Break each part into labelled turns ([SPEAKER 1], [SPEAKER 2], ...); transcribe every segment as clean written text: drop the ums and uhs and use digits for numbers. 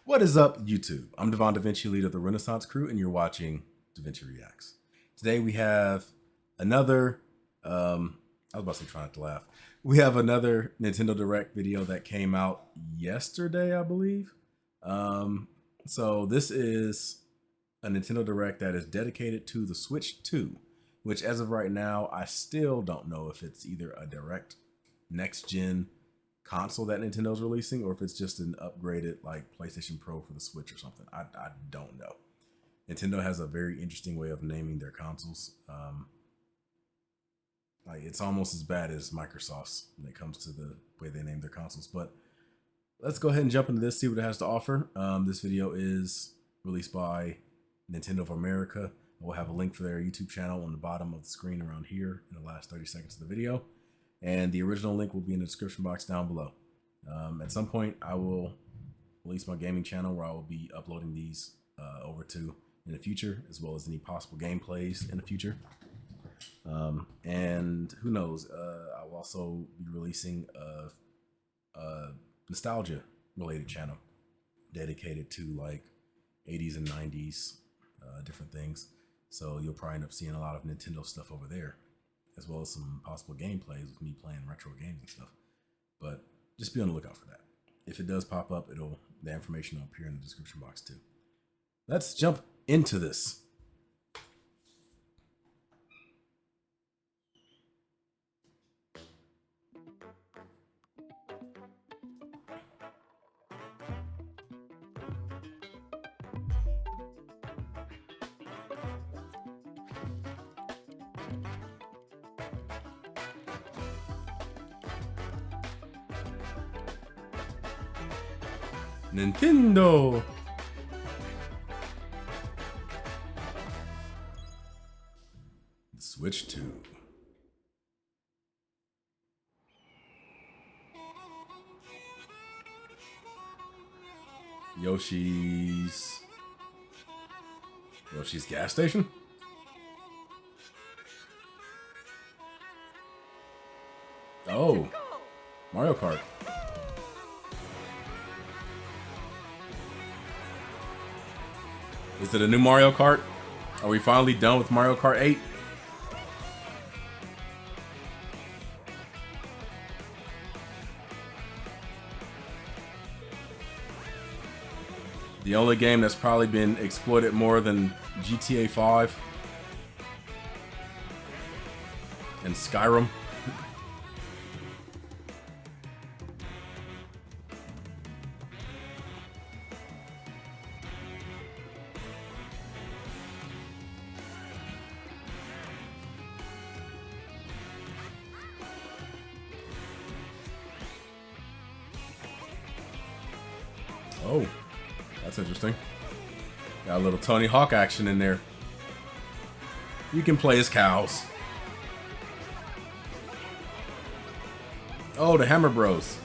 [SPEAKER 1] What is up, YouTube? I'm Devon DaVinci, leader of the Renaissance crew, and you're watching DaVinci Reacts. Today we have another, I was about to say try not to laugh. We have another Nintendo Direct video that came out yesterday, I believe. So this is a Nintendo Direct that is dedicated to the Switch 2, which as of right now, I still don't know if it's either a direct next-gen console that Nintendo's releasing or if it's just an upgraded like PlayStation Pro for the Switch or something. I don't know. Nintendo has a very interesting way of naming their consoles. Like it's almost as bad as Microsoft's when it comes to the way they name their consoles. But let's go ahead and jump into this, see what it has to offer. This video is released by Nintendo of America. We'll have a link for their YouTube channel on the bottom of the screen around here in the last 30 seconds of the video. And the original link will be in the description box down below. At some point, I will release my gaming channel where I will be uploading these over to in the future, as well as any possible gameplays in the future. And who knows, I will also be releasing a nostalgia related channel dedicated to like 80s and 90s different things. So you'll probably end up seeing a lot of Nintendo stuff over there, as well as some possible gameplays with me playing retro games and stuff. But just be on the lookout for that. If it does pop up, the information will appear in the description box too. Let's jump into this. Nintendo! Switch 2. Yoshi's gas station? Oh, Mario Kart. Is it a new Mario Kart? Are we finally done with Mario Kart 8? The only game that's probably been exploited more than GTA 5 and Skyrim. Oh, that's interesting. Got a little Tony Hawk action in there. You can play as cows. Oh, the Hammer Bros.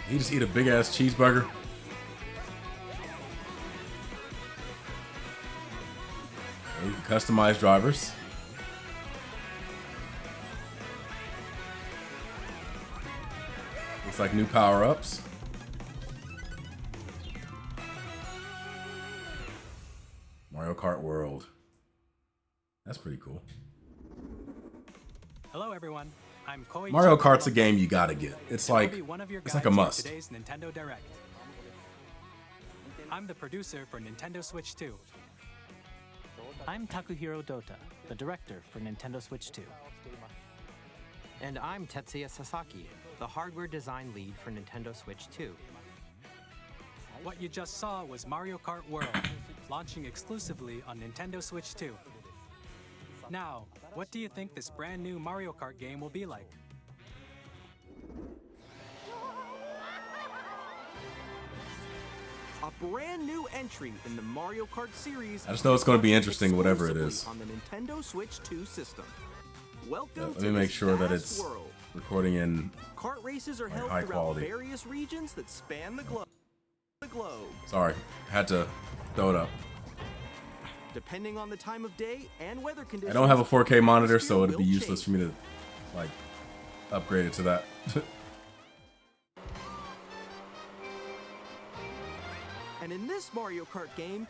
[SPEAKER 1] You just eat a big ass cheeseburger. You can customize drivers. Looks like new power-ups. Mario Kart World. That's pretty cool.
[SPEAKER 2] Hello everyone. I'm Koi.
[SPEAKER 1] Mario Kart's a game you gotta get. It's like a must.
[SPEAKER 2] Today's Nintendo Direct. I'm the producer for Nintendo Switch 2.
[SPEAKER 3] I'm Takuhiro Dota, the director for Nintendo Switch 2.
[SPEAKER 4] And I'm Tetsuya Sasaki, the hardware design lead for Nintendo Switch 2.
[SPEAKER 2] What you just saw was Mario Kart World, launching exclusively on Nintendo Switch 2. Now, what do you think this brand new Mario Kart game will be like?
[SPEAKER 5] A brand new entry in the Mario Kart series.
[SPEAKER 1] I just know it's going to be interesting, whatever it is.
[SPEAKER 5] On the Nintendo Switch 2 system. Welcome
[SPEAKER 1] let me make sure that it's
[SPEAKER 5] world.
[SPEAKER 1] recording in
[SPEAKER 5] Kart races are held
[SPEAKER 1] high
[SPEAKER 5] throughout
[SPEAKER 1] quality.
[SPEAKER 5] various regions that span the globe.
[SPEAKER 1] Sorry, had to throw it up.
[SPEAKER 5] Depending on the time of day and weather conditions.
[SPEAKER 1] I don't have a 4K monitor, so it'd be useless for me to like upgraded to that.
[SPEAKER 5] And in this Mario Kart game,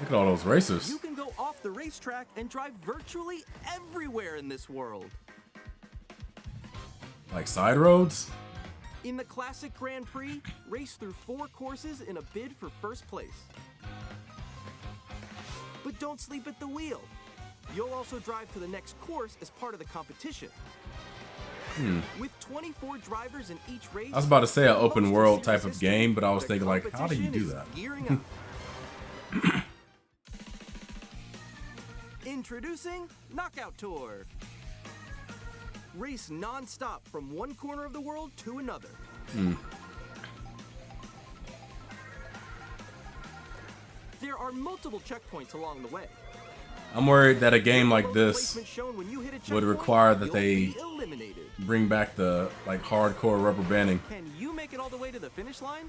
[SPEAKER 1] Look at all those racers.
[SPEAKER 5] you can go off the racetrack and drive virtually everywhere in this world.
[SPEAKER 1] Like side roads?
[SPEAKER 5] In the classic Grand Prix, race through 4 courses in a bid for first place. But don't sleep at the wheel. You'll also drive to the next course as part of the competition. With 24 drivers in each race,
[SPEAKER 1] I was about to say an
[SPEAKER 5] the
[SPEAKER 1] open
[SPEAKER 5] most
[SPEAKER 1] world type
[SPEAKER 5] serious
[SPEAKER 1] of game, but I was
[SPEAKER 5] the
[SPEAKER 1] thinking like, how do you
[SPEAKER 5] competition
[SPEAKER 1] do
[SPEAKER 5] is
[SPEAKER 1] that?
[SPEAKER 5] Gearing up. Introducing Knockout Tour. Race non-stop from one corner of the world to another. There are multiple checkpoints along the way.
[SPEAKER 1] I'm worried that a game like this
[SPEAKER 5] Placement shown when you hit a
[SPEAKER 1] would
[SPEAKER 5] checkpoint,
[SPEAKER 1] require that
[SPEAKER 5] you'll
[SPEAKER 1] they
[SPEAKER 5] be eliminated.
[SPEAKER 1] bring back the like hardcore rubber banding.
[SPEAKER 5] Can you make it all the way to the finish line?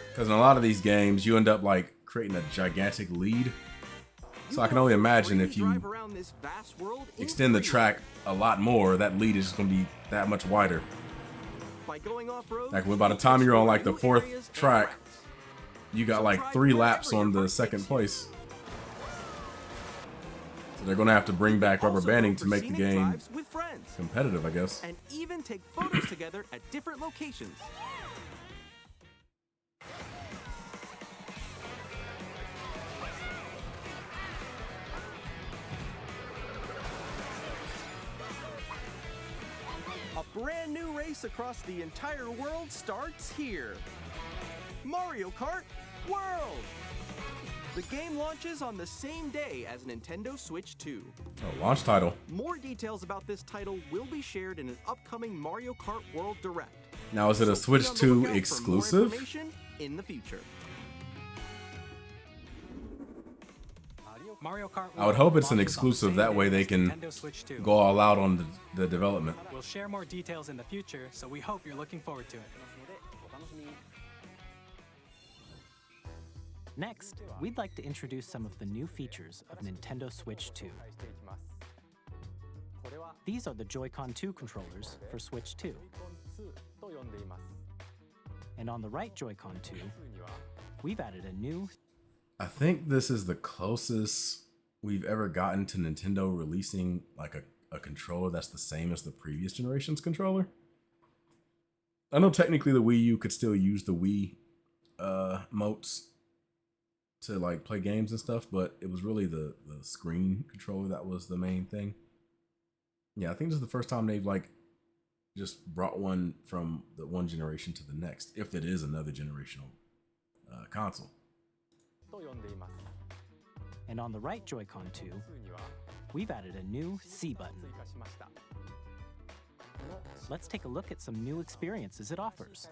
[SPEAKER 1] Because in a lot of these games, you end up like creating a gigantic lead. So I can only imagine if you
[SPEAKER 5] drive around this vast world in
[SPEAKER 1] extend the
[SPEAKER 5] freedom.
[SPEAKER 1] track a lot more, that lead is just going to be that much wider.
[SPEAKER 5] By going off-road,
[SPEAKER 1] Like by the
[SPEAKER 5] you
[SPEAKER 1] time
[SPEAKER 5] can
[SPEAKER 1] you're on
[SPEAKER 5] explore
[SPEAKER 1] like the
[SPEAKER 5] new
[SPEAKER 1] 4th
[SPEAKER 5] areas and
[SPEAKER 1] track,
[SPEAKER 5] routes.
[SPEAKER 1] you got
[SPEAKER 5] So
[SPEAKER 1] like
[SPEAKER 5] drive
[SPEAKER 1] 3
[SPEAKER 5] wherever
[SPEAKER 1] laps
[SPEAKER 5] your
[SPEAKER 1] on the
[SPEAKER 5] heart
[SPEAKER 1] 2nd
[SPEAKER 5] takes you.
[SPEAKER 1] place. So they're going to have to bring back rubber
[SPEAKER 5] Also
[SPEAKER 1] banding
[SPEAKER 5] go
[SPEAKER 1] to
[SPEAKER 5] for
[SPEAKER 1] make the
[SPEAKER 5] scenic
[SPEAKER 1] game
[SPEAKER 5] drives with friends,
[SPEAKER 1] competitive, I guess.
[SPEAKER 5] and even take photos together at different locations. A brand new race across the entire world starts here. Mario Kart World! The game launches on the same day as Nintendo Switch 2.
[SPEAKER 1] Oh, launch title.
[SPEAKER 5] More details about this title will be shared in an upcoming Mario Kart World Direct.
[SPEAKER 1] Now, is it a
[SPEAKER 5] So
[SPEAKER 1] Switch
[SPEAKER 5] be on the
[SPEAKER 1] 2
[SPEAKER 5] lookout for more
[SPEAKER 1] exclusive?
[SPEAKER 5] information in the future.
[SPEAKER 2] Mario Kart
[SPEAKER 1] I would
[SPEAKER 2] World
[SPEAKER 1] hope it's an
[SPEAKER 2] launches on the
[SPEAKER 1] exclusive.
[SPEAKER 2] same
[SPEAKER 1] That
[SPEAKER 2] day
[SPEAKER 1] way they
[SPEAKER 2] as
[SPEAKER 1] can
[SPEAKER 2] Nintendo Switch 2.
[SPEAKER 1] go all out on the development.
[SPEAKER 2] We'll share more details in the future, so we hope you're looking forward to it.
[SPEAKER 3] Next, we'd like to introduce some of the new features of Nintendo Switch 2. These are the Joy-Con 2 controllers for Switch 2. And on the right Joy-Con 2, we've added a new
[SPEAKER 1] I think this is the closest we've ever gotten to Nintendo releasing like a controller that's the same as the previous generation's controller. I know technically the Wii U could still use the Wii motes to like play games and stuff, but it was really the screen controller that was the main thing. Yeah, I think this is the first time they've like just brought one from the one generation to the next, if it is another generational console.
[SPEAKER 3] And on the right Joy-Con 2, we've added a new C button. Let's take a look at some new experiences it offers.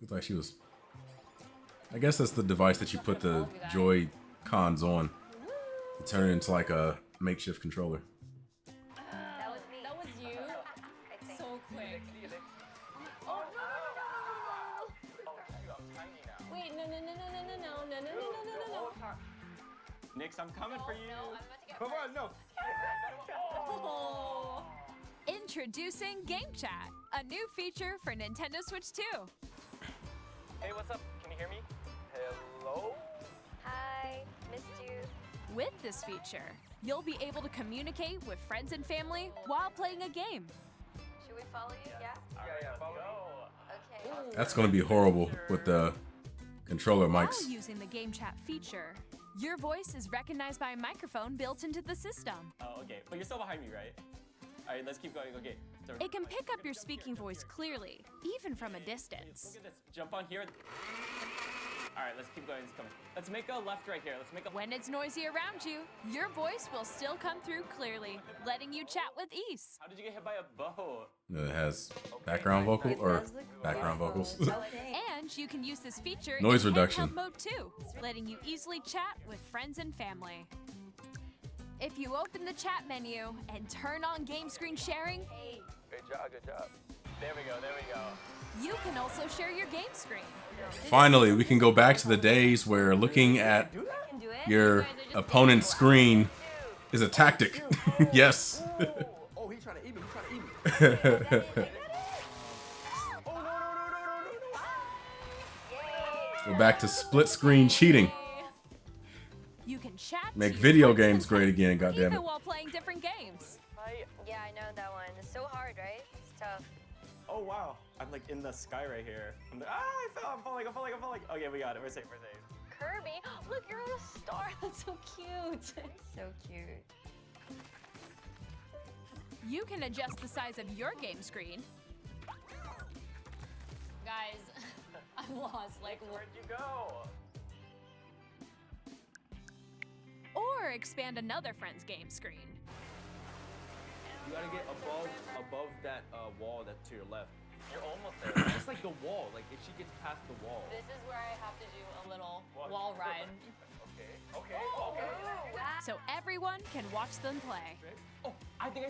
[SPEAKER 1] Looks like she was. I guess that's the device that you put the Joy-Cons on to turn it into like a makeshift controller.
[SPEAKER 6] That was you. So quick. Oh no! Wait, no.
[SPEAKER 7] Nix, I'm coming for you.
[SPEAKER 6] Come on, no. Oh.
[SPEAKER 8] Introducing Game Chat, a new feature for Nintendo Switch 2.
[SPEAKER 7] Hey, what's up? Can you hear me? Hello?
[SPEAKER 6] Hi, missed you.
[SPEAKER 8] With this feature, you'll be able to communicate with friends and family while playing a game.
[SPEAKER 6] Should we follow you? Yeah.
[SPEAKER 7] Yeah, follow me.
[SPEAKER 6] Okay.
[SPEAKER 1] That's gonna be horrible with the controller mics.
[SPEAKER 8] While using the Game Chat feature, your voice is recognized by a microphone built into the system.
[SPEAKER 7] Oh, okay. But you're still behind me, right? All right, let's keep going. Okay. So,
[SPEAKER 8] It can pick up your speaking voice clearly, even from a distance.
[SPEAKER 7] look at this. Jump on here. All right, let's keep going. Let's make a left right here. Let's make a.
[SPEAKER 8] When it's noisy around you, your voice will still come through clearly, letting you chat with ease.
[SPEAKER 7] How did you get hit by a bow?
[SPEAKER 1] It has background vocal or background vocals.
[SPEAKER 8] And you can use this feature
[SPEAKER 1] Noise
[SPEAKER 8] in
[SPEAKER 1] reduction.
[SPEAKER 8] handheld mode too, letting you easily chat with friends and family. If you open the chat menu and turn on game screen sharing,
[SPEAKER 7] Good job. Good job. There we go, there we go.
[SPEAKER 8] You can also share your game screen.
[SPEAKER 1] Finally, we can go back to the days where looking at
[SPEAKER 6] Can do it.
[SPEAKER 1] your opponent's screen is a tactic. Yes.
[SPEAKER 5] Oh, he's trying to eat me. He's trying to eat me. Oh, no.
[SPEAKER 6] Yay.
[SPEAKER 1] Go back to split screen cheating.
[SPEAKER 8] You can chat.
[SPEAKER 1] Make
[SPEAKER 8] to your
[SPEAKER 1] video
[SPEAKER 8] friends and
[SPEAKER 1] games great
[SPEAKER 8] family,
[SPEAKER 1] again, goddammit.
[SPEAKER 8] Even while playing different games.
[SPEAKER 6] Yeah, I know that one. It's so hard, right? It's tough.
[SPEAKER 7] Oh wow, I'm like in the sky right here. I'm like, I fell, I'm falling. Okay, we got it, we're safe.
[SPEAKER 6] Kirby, look, you're on a star. That's so cute. So cute.
[SPEAKER 8] You can adjust the size of your game screen.
[SPEAKER 6] Guys, I'm lost. Like,
[SPEAKER 7] Where'd you go?
[SPEAKER 8] Or expand another friend's game screen.
[SPEAKER 5] You gotta get above that wall that's to your left.
[SPEAKER 7] You're almost there.
[SPEAKER 5] Just like the wall. Like if she gets past the wall.
[SPEAKER 6] this is where I have to do a little wall ride.
[SPEAKER 7] Okay.
[SPEAKER 6] Wow.
[SPEAKER 8] So everyone can watch them play.
[SPEAKER 7] Oh, I think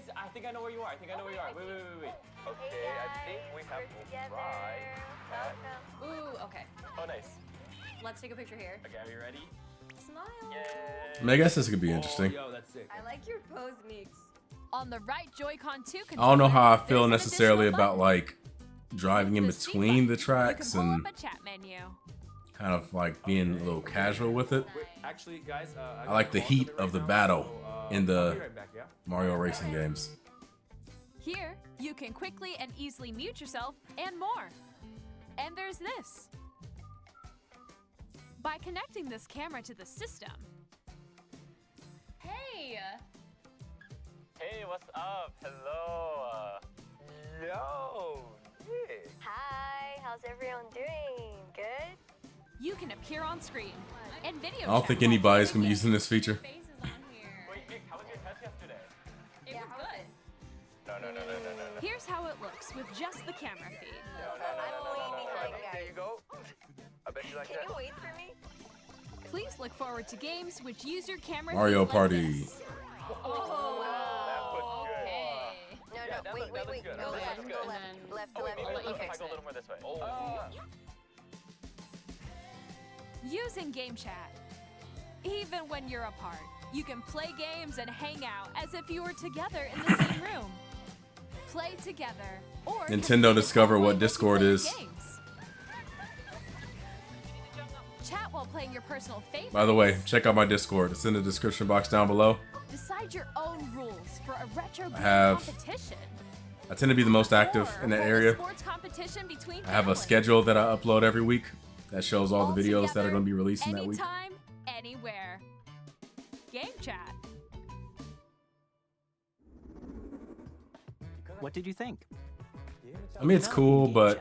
[SPEAKER 7] I know where you are. Wait.
[SPEAKER 6] Okay, I think we have to try. Welcome. Ooh, okay.
[SPEAKER 7] Oh, nice.
[SPEAKER 6] Let's take a picture here.
[SPEAKER 7] Okay, are you ready?
[SPEAKER 6] Smile.
[SPEAKER 1] I mean, I guess this could be interesting.
[SPEAKER 5] Yo, that's sick.
[SPEAKER 6] I like your pose, Meeks.
[SPEAKER 8] On the right Joy-Con 2 controller,
[SPEAKER 1] I don't know how I
[SPEAKER 8] there's
[SPEAKER 1] feel
[SPEAKER 8] an
[SPEAKER 1] necessarily
[SPEAKER 8] additional
[SPEAKER 1] about
[SPEAKER 8] button.
[SPEAKER 1] like driving in
[SPEAKER 8] The C
[SPEAKER 1] between the
[SPEAKER 8] button.
[SPEAKER 1] tracks
[SPEAKER 8] You can pull
[SPEAKER 1] and
[SPEAKER 8] up a chat menu.
[SPEAKER 1] kind of like being a little casual with it.
[SPEAKER 5] Wait, actually, guys,
[SPEAKER 1] I like the heat of the battle in
[SPEAKER 5] I'll
[SPEAKER 1] the
[SPEAKER 5] be right back, yeah?
[SPEAKER 1] Mario racing games.
[SPEAKER 8] Here, you can quickly and easily mute yourself and more. And there's this. By connecting this camera to the system,
[SPEAKER 6] Hey!
[SPEAKER 7] Hey, what's up? Hello. Yo. Yeah.
[SPEAKER 6] Hi, how's everyone doing? Good?
[SPEAKER 8] you can appear on screen and video
[SPEAKER 1] I don't
[SPEAKER 8] chat
[SPEAKER 1] think
[SPEAKER 8] while
[SPEAKER 1] anybody's
[SPEAKER 8] playing
[SPEAKER 1] gonna be
[SPEAKER 8] games.
[SPEAKER 1] using this feature.
[SPEAKER 6] Faces on here.
[SPEAKER 7] Wait, Nick, how was your test yesterday?
[SPEAKER 6] It was good.
[SPEAKER 7] No.
[SPEAKER 8] Here's how it looks with just the camera feed.
[SPEAKER 6] I'm way behind, guys.
[SPEAKER 7] There you go. I bet you like
[SPEAKER 6] Can you wait for me?
[SPEAKER 8] Please look forward to games which use your camera
[SPEAKER 1] Mario
[SPEAKER 8] feed like
[SPEAKER 1] Party.
[SPEAKER 8] this.
[SPEAKER 6] Oh,
[SPEAKER 7] okay.
[SPEAKER 6] No,
[SPEAKER 7] Yeah, that
[SPEAKER 6] wait.
[SPEAKER 7] looks good.
[SPEAKER 6] Go
[SPEAKER 7] That
[SPEAKER 6] left,
[SPEAKER 7] looks
[SPEAKER 6] go
[SPEAKER 7] good.
[SPEAKER 6] left. Left,
[SPEAKER 7] Oh, wait,
[SPEAKER 6] left. I'll let you
[SPEAKER 7] if I
[SPEAKER 6] fix
[SPEAKER 7] go a
[SPEAKER 6] it.
[SPEAKER 7] little more this way.
[SPEAKER 8] Using Game Chat. Even when you're apart, you can play games and hang out as if you were together in the same room. Play together or
[SPEAKER 1] Nintendo
[SPEAKER 8] communicate
[SPEAKER 1] discover what
[SPEAKER 8] while
[SPEAKER 1] Discord
[SPEAKER 8] playing
[SPEAKER 1] is.
[SPEAKER 8] games. Chat while playing your personal favorites.
[SPEAKER 1] By the way, check out my Discord. It's in the description box down below.
[SPEAKER 8] Decide your own rules for a retro game
[SPEAKER 1] have-
[SPEAKER 8] competition.
[SPEAKER 1] I tend to be the most active
[SPEAKER 8] Or
[SPEAKER 1] in that
[SPEAKER 8] hold a
[SPEAKER 1] area.
[SPEAKER 8] sports competition between
[SPEAKER 1] I have a
[SPEAKER 8] families.
[SPEAKER 1] schedule that I upload every week that shows all the videos that are
[SPEAKER 8] together,
[SPEAKER 1] going to be released in that week.
[SPEAKER 8] Anytime, anywhere. Game Chat.
[SPEAKER 3] What did you think?
[SPEAKER 1] I mean, it's cool, but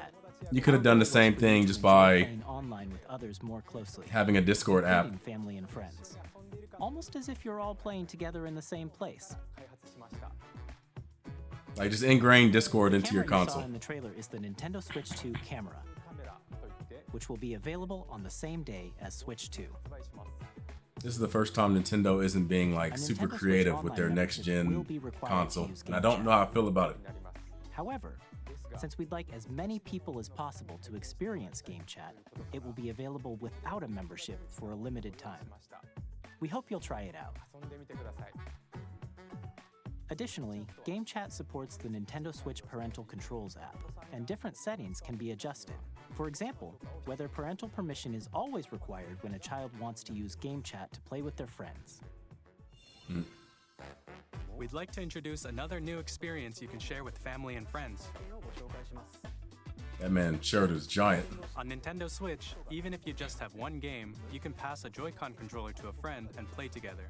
[SPEAKER 1] you could have done the same thing just by
[SPEAKER 3] Playing online with others more closely,
[SPEAKER 1] having a Discord app.
[SPEAKER 3] including family and friends. Almost as if you're all playing together in the same place.
[SPEAKER 1] Like, just ingrain Discord into your
[SPEAKER 3] Camera you saw
[SPEAKER 1] console.
[SPEAKER 3] in the trailer is the Nintendo Switch 2 camera, which will be available on the same day as Switch 2.
[SPEAKER 1] This is the first time Nintendo isn't being like
[SPEAKER 3] A
[SPEAKER 1] super
[SPEAKER 3] Nintendo Switch
[SPEAKER 1] creative with
[SPEAKER 3] Online
[SPEAKER 1] their next
[SPEAKER 3] membership will
[SPEAKER 1] gen
[SPEAKER 3] be required to
[SPEAKER 1] console,
[SPEAKER 3] use
[SPEAKER 1] and I
[SPEAKER 3] Game
[SPEAKER 1] don't
[SPEAKER 3] Chat.
[SPEAKER 1] know how I feel about it.
[SPEAKER 3] However, since we'd like as many people as possible to experience Game Chat, it will be available without a membership for a limited time. We hope you'll try it out. Additionally, Game Chat supports the Nintendo Switch Parental Controls app, and different settings can be adjusted. For example, whether parental permission is always required when a child wants to use Game Chat to play with their friends.
[SPEAKER 2] We'd like to introduce another new experience you can share with family and friends.
[SPEAKER 1] That man shirt is giant.
[SPEAKER 2] On Nintendo Switch, even if you just have one game, you can pass a Joy-Con controller to a friend and play together.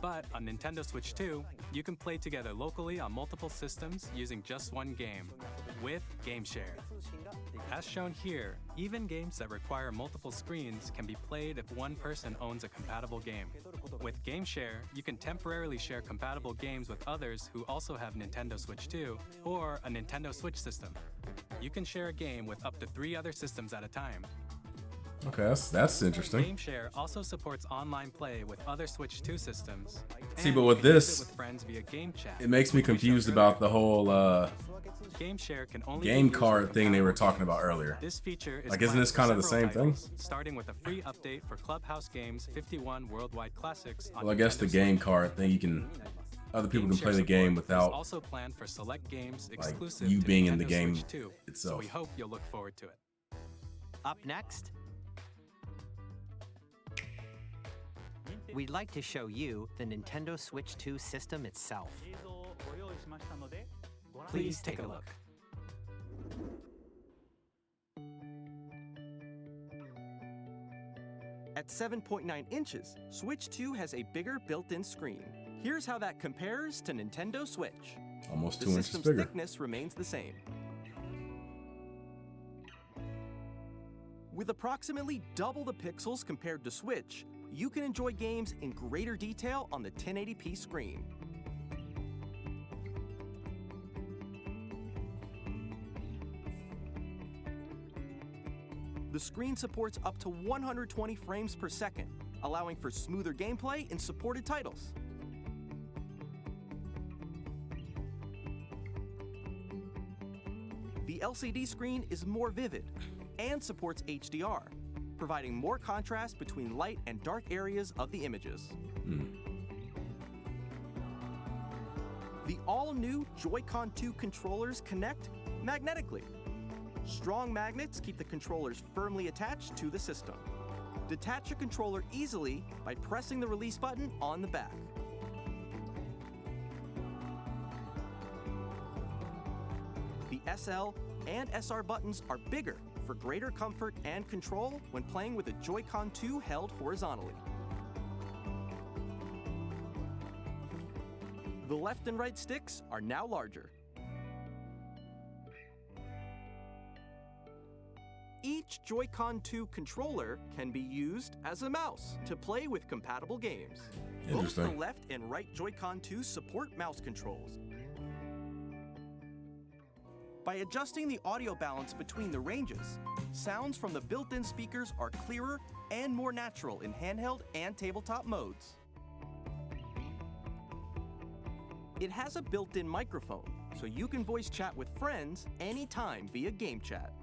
[SPEAKER 2] But on Nintendo Switch 2, you can play together locally on multiple systems using just one game, with Game Share. As shown here, even games that require multiple screens can be played if one person owns a compatible game. With Game Share, you can temporarily share compatible games with others who also have Nintendo Switch 2 or a Nintendo Switch system. You can share a game with up to 3 other systems at a time.
[SPEAKER 1] Okay, that's interesting.
[SPEAKER 2] GameShare also supports online play with other Switch 2 systems.
[SPEAKER 1] See,
[SPEAKER 2] and
[SPEAKER 1] but
[SPEAKER 2] you
[SPEAKER 1] with
[SPEAKER 2] can use
[SPEAKER 1] this,
[SPEAKER 2] it with friends via game chat.
[SPEAKER 1] it makes me
[SPEAKER 2] which we showed
[SPEAKER 1] confused
[SPEAKER 2] earlier.
[SPEAKER 1] about the whole
[SPEAKER 2] GameShare can only
[SPEAKER 1] game
[SPEAKER 2] be used
[SPEAKER 1] card
[SPEAKER 2] with
[SPEAKER 1] thing they were
[SPEAKER 2] compatible
[SPEAKER 1] talking about
[SPEAKER 2] games.
[SPEAKER 1] earlier.
[SPEAKER 2] This feature is
[SPEAKER 1] Like, isn't
[SPEAKER 2] planned
[SPEAKER 1] this
[SPEAKER 2] for
[SPEAKER 1] kind of the
[SPEAKER 2] several
[SPEAKER 1] same thing?
[SPEAKER 2] titles, starting with a free update for Clubhouse Games 51 Worldwide Classics on
[SPEAKER 1] Well, I guess the
[SPEAKER 2] Nintendo
[SPEAKER 1] game
[SPEAKER 2] Switch.
[SPEAKER 1] card thing, you can other people can
[SPEAKER 2] GameShare
[SPEAKER 1] play the
[SPEAKER 2] support
[SPEAKER 1] game
[SPEAKER 2] is
[SPEAKER 1] without
[SPEAKER 2] also planned for select games
[SPEAKER 1] like
[SPEAKER 2] exclusive
[SPEAKER 1] you
[SPEAKER 2] to
[SPEAKER 1] being in the
[SPEAKER 2] Nintendo
[SPEAKER 1] game
[SPEAKER 2] Switch 2, so
[SPEAKER 1] itself.
[SPEAKER 2] we hope you'll look forward to it.
[SPEAKER 4] Up next, we'd like to show you the Nintendo Switch 2 system itself.
[SPEAKER 2] Please take a look.
[SPEAKER 5] At 7.9 inches, Switch 2 has a bigger built-in screen. Here's how that compares to Nintendo Switch.
[SPEAKER 1] Almost
[SPEAKER 5] The
[SPEAKER 1] 2 inches
[SPEAKER 5] system's
[SPEAKER 1] bigger.
[SPEAKER 5] thickness remains the same. With approximately double the pixels compared to Switch, you can enjoy games in greater detail on the 1080p screen. The screen supports up to 120 frames per second, allowing for smoother gameplay in supported titles. The LCD screen is more vivid and supports HDR, providing more contrast between light and dark areas of the images. The all-new Joy-Con 2 controllers connect magnetically. Strong magnets keep the controllers firmly attached to the system. Detach a controller easily by pressing the release button on the back. The SL and SR buttons are bigger for greater comfort and control when playing with a Joy-Con 2 held horizontally. The left and right sticks are now larger. Each Joy-Con 2 controller can be used as a mouse to play with compatible games. Both the
[SPEAKER 1] Interesting.
[SPEAKER 5] left and right Joy-Con 2 support mouse controls. By adjusting the audio balance between the ranges, sounds from the built-in speakers are clearer and more natural in handheld and tabletop modes. It has a built-in microphone, so you can voice chat with friends anytime via game chat.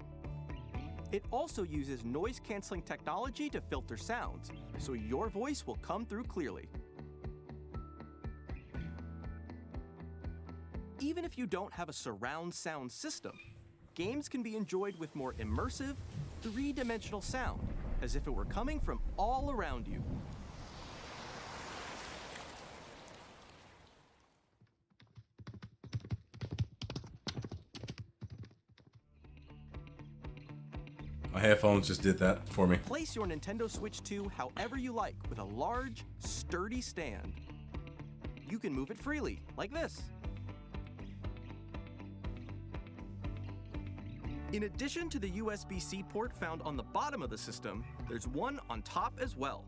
[SPEAKER 5] It also uses noise-canceling technology to filter sounds, so your voice will come through clearly. Even if you don't have a surround sound system, games can be enjoyed with more immersive, three-dimensional sound, as if it were coming from all around you.
[SPEAKER 1] My headphones just did that for me.
[SPEAKER 5] Place your Nintendo Switch 2 however you like with a large, sturdy stand. You can move it freely, like this. In addition to the USB-C port found on the bottom of the system, there's one on top as well.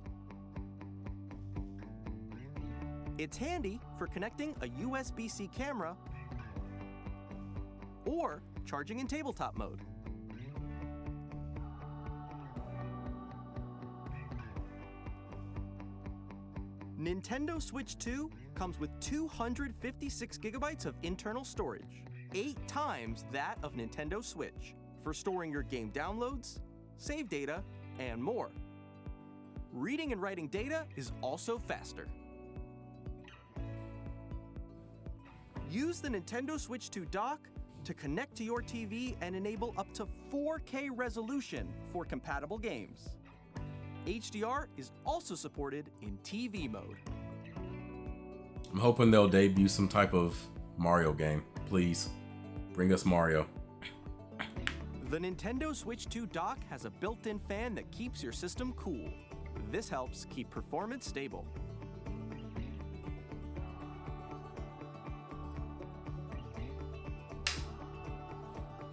[SPEAKER 5] It's handy for connecting a USB-C camera or charging in tabletop mode. Nintendo Switch 2 comes with 256 gigabytes of internal storage, 8 times that of Nintendo Switch, for storing your game downloads, save data, and more. Reading and writing data is also faster. Use the Nintendo Switch 2 dock to connect to your TV and enable up to 4K resolution for compatible games. HDR is also supported in TV mode.
[SPEAKER 1] I'm hoping they'll debut some type of Mario game. Please, bring us Mario.
[SPEAKER 5] The Nintendo Switch 2 dock has a built-in fan that keeps your system cool. This helps keep performance stable.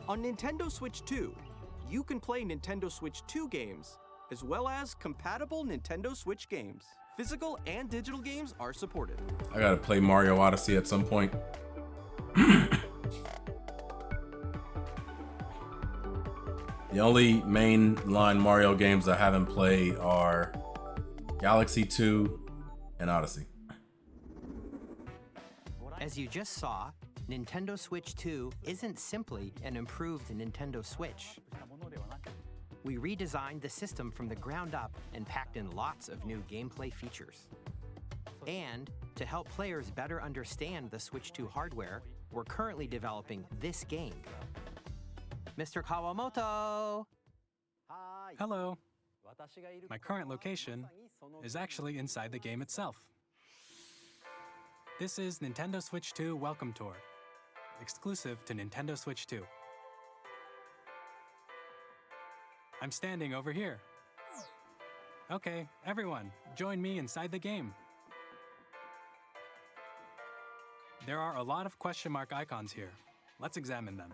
[SPEAKER 5] On Nintendo Switch 2, you can play Nintendo Switch 2 games, as well as compatible Nintendo Switch games. Physical and digital games are supported.
[SPEAKER 1] I gotta play Mario Odyssey at some point. The only mainline Mario games I haven't played are Galaxy 2 and Odyssey.
[SPEAKER 4] As you just saw, Nintendo Switch 2 isn't simply an improved Nintendo Switch. We redesigned the system from the ground up and packed in lots of new gameplay features. And to help players better understand the Switch 2 hardware, we're currently developing this game. Mr. Kawamoto!
[SPEAKER 2] Hello. My current location is actually inside the game itself. This is Nintendo Switch 2 Welcome Tour, exclusive to Nintendo Switch 2. I'm standing over here. Okay, everyone, join me inside the game. There are a lot of question mark icons here. Let's examine them.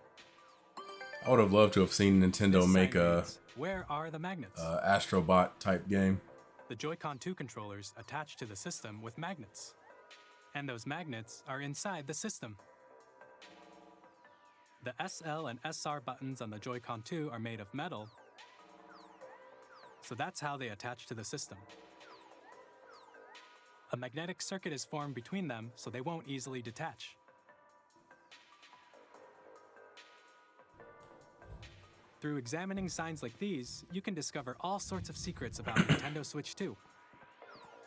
[SPEAKER 1] I would have loved to have seen Nintendo
[SPEAKER 2] This
[SPEAKER 1] make
[SPEAKER 2] sign
[SPEAKER 1] a
[SPEAKER 2] reads, where are the magnets?
[SPEAKER 1] Astrobot type game.
[SPEAKER 2] The Joy-Con 2 controllers attach to the system with magnets. And those magnets are inside the system. The SL and SR buttons on the Joy-Con 2 are made of metal, so that's how they attach to the system. A magnetic circuit is formed between them, so they won't easily detach. Through examining signs like these, you can discover all sorts of secrets about Nintendo Switch 2.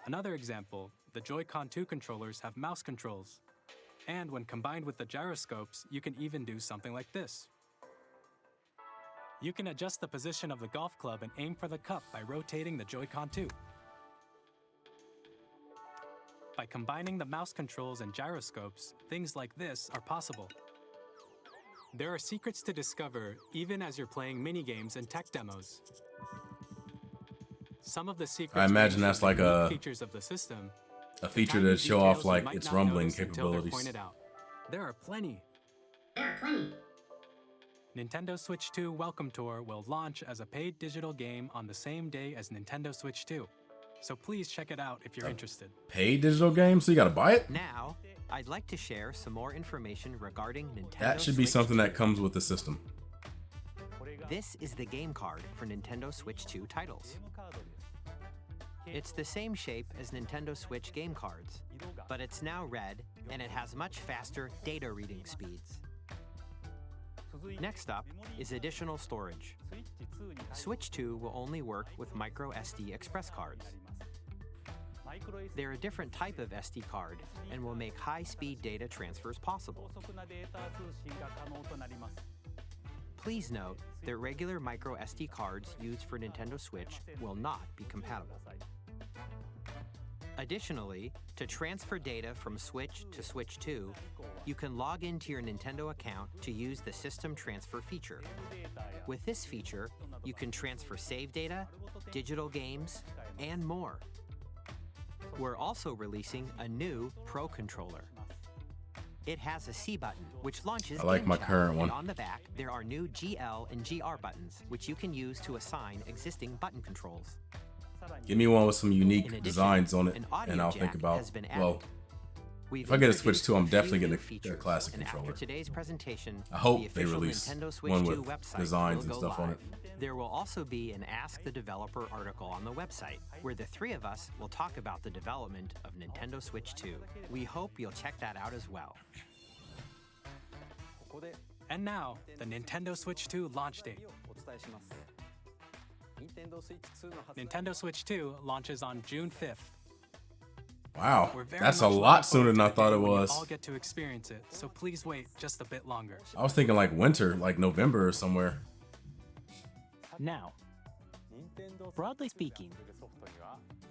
[SPEAKER 2] Another example, the Joy-Con 2 controllers have mouse controls. And when combined with the gyroscopes, you can even do something like this. You can adjust the position of the golf club and aim for the cup by rotating the Joy-Con 2. By combining the mouse controls and gyroscopes, things like this are possible. There are secrets to discover even as you're playing minigames and tech demos. Some of the secrets
[SPEAKER 1] I imagine
[SPEAKER 2] range
[SPEAKER 1] that's
[SPEAKER 2] from
[SPEAKER 1] like
[SPEAKER 2] the
[SPEAKER 1] a
[SPEAKER 2] unique features of the system,
[SPEAKER 1] a feature
[SPEAKER 2] tiny
[SPEAKER 1] to show off
[SPEAKER 2] details you
[SPEAKER 1] like
[SPEAKER 2] might
[SPEAKER 1] its
[SPEAKER 2] not
[SPEAKER 1] rumbling
[SPEAKER 2] notice until they're
[SPEAKER 1] capabilities.
[SPEAKER 2] pointed out. There are plenty. Nintendo Switch 2 Welcome Tour will launch as a paid digital game on the same day as Nintendo Switch 2. So please check it out if you're interested.
[SPEAKER 1] Paid digital game, so you gotta buy it?
[SPEAKER 4] Now, I'd like to share some more information regarding Nintendo
[SPEAKER 1] That should be
[SPEAKER 4] Switch
[SPEAKER 1] something
[SPEAKER 4] 2.
[SPEAKER 1] that comes with the system.
[SPEAKER 4] This is the game card for Nintendo Switch 2 titles. It's the same shape as Nintendo Switch game cards, but it's now red and it has much faster data reading speeds. Next up is additional storage. Switch 2 will only work with micro SD express cards. They're a different type of SD card and will make high-speed data transfers possible. Please note that regular micro SD cards used for Nintendo Switch will not be compatible. Additionally, to transfer data from Switch to Switch 2, you can log into your Nintendo account to use the System Transfer feature. With this feature, you can transfer save data, digital games, and more. We're also releasing a new Pro Controller. It has a C button, which launches
[SPEAKER 1] I like
[SPEAKER 4] Game
[SPEAKER 1] my
[SPEAKER 4] Chat,
[SPEAKER 1] current one.
[SPEAKER 4] and on the back, there are new GL and GR buttons, which you can use to assign existing button controls.
[SPEAKER 1] Give me one with some
[SPEAKER 4] In
[SPEAKER 1] unique
[SPEAKER 4] addition,
[SPEAKER 1] designs on it,
[SPEAKER 4] an audio
[SPEAKER 1] and I'll
[SPEAKER 4] jack
[SPEAKER 1] think about,
[SPEAKER 4] has been added.
[SPEAKER 1] well,
[SPEAKER 4] We've
[SPEAKER 1] if I get a Switch
[SPEAKER 4] introduced
[SPEAKER 1] 2, I'm
[SPEAKER 4] few
[SPEAKER 1] definitely
[SPEAKER 4] new
[SPEAKER 1] getting a
[SPEAKER 4] features,
[SPEAKER 1] classic
[SPEAKER 4] and
[SPEAKER 1] controller.
[SPEAKER 4] After today's presentation,
[SPEAKER 1] I hope
[SPEAKER 4] the
[SPEAKER 1] they
[SPEAKER 4] official
[SPEAKER 1] release
[SPEAKER 4] Nintendo Switch
[SPEAKER 1] one
[SPEAKER 4] 2
[SPEAKER 1] with
[SPEAKER 4] website
[SPEAKER 1] designs
[SPEAKER 4] will
[SPEAKER 1] and
[SPEAKER 4] go
[SPEAKER 1] stuff on
[SPEAKER 4] live.
[SPEAKER 1] it.
[SPEAKER 4] There will also be an Ask the Developer article on the website, where the three of us will talk about the development of Nintendo Switch 2. We hope you'll check that out as well.
[SPEAKER 2] And now, the Nintendo Switch 2 launch date. Nintendo Switch 2 launches on June 5th.
[SPEAKER 1] Wow,
[SPEAKER 2] We're very
[SPEAKER 1] that's a
[SPEAKER 2] much looking
[SPEAKER 1] lot sooner
[SPEAKER 2] forward
[SPEAKER 1] than I
[SPEAKER 2] to the
[SPEAKER 1] thought
[SPEAKER 2] day
[SPEAKER 1] it
[SPEAKER 2] when you
[SPEAKER 1] was.
[SPEAKER 2] all get to experience it, so please wait just a bit longer.
[SPEAKER 1] I was thinking like winter, like November or somewhere.
[SPEAKER 3] Now, broadly speaking,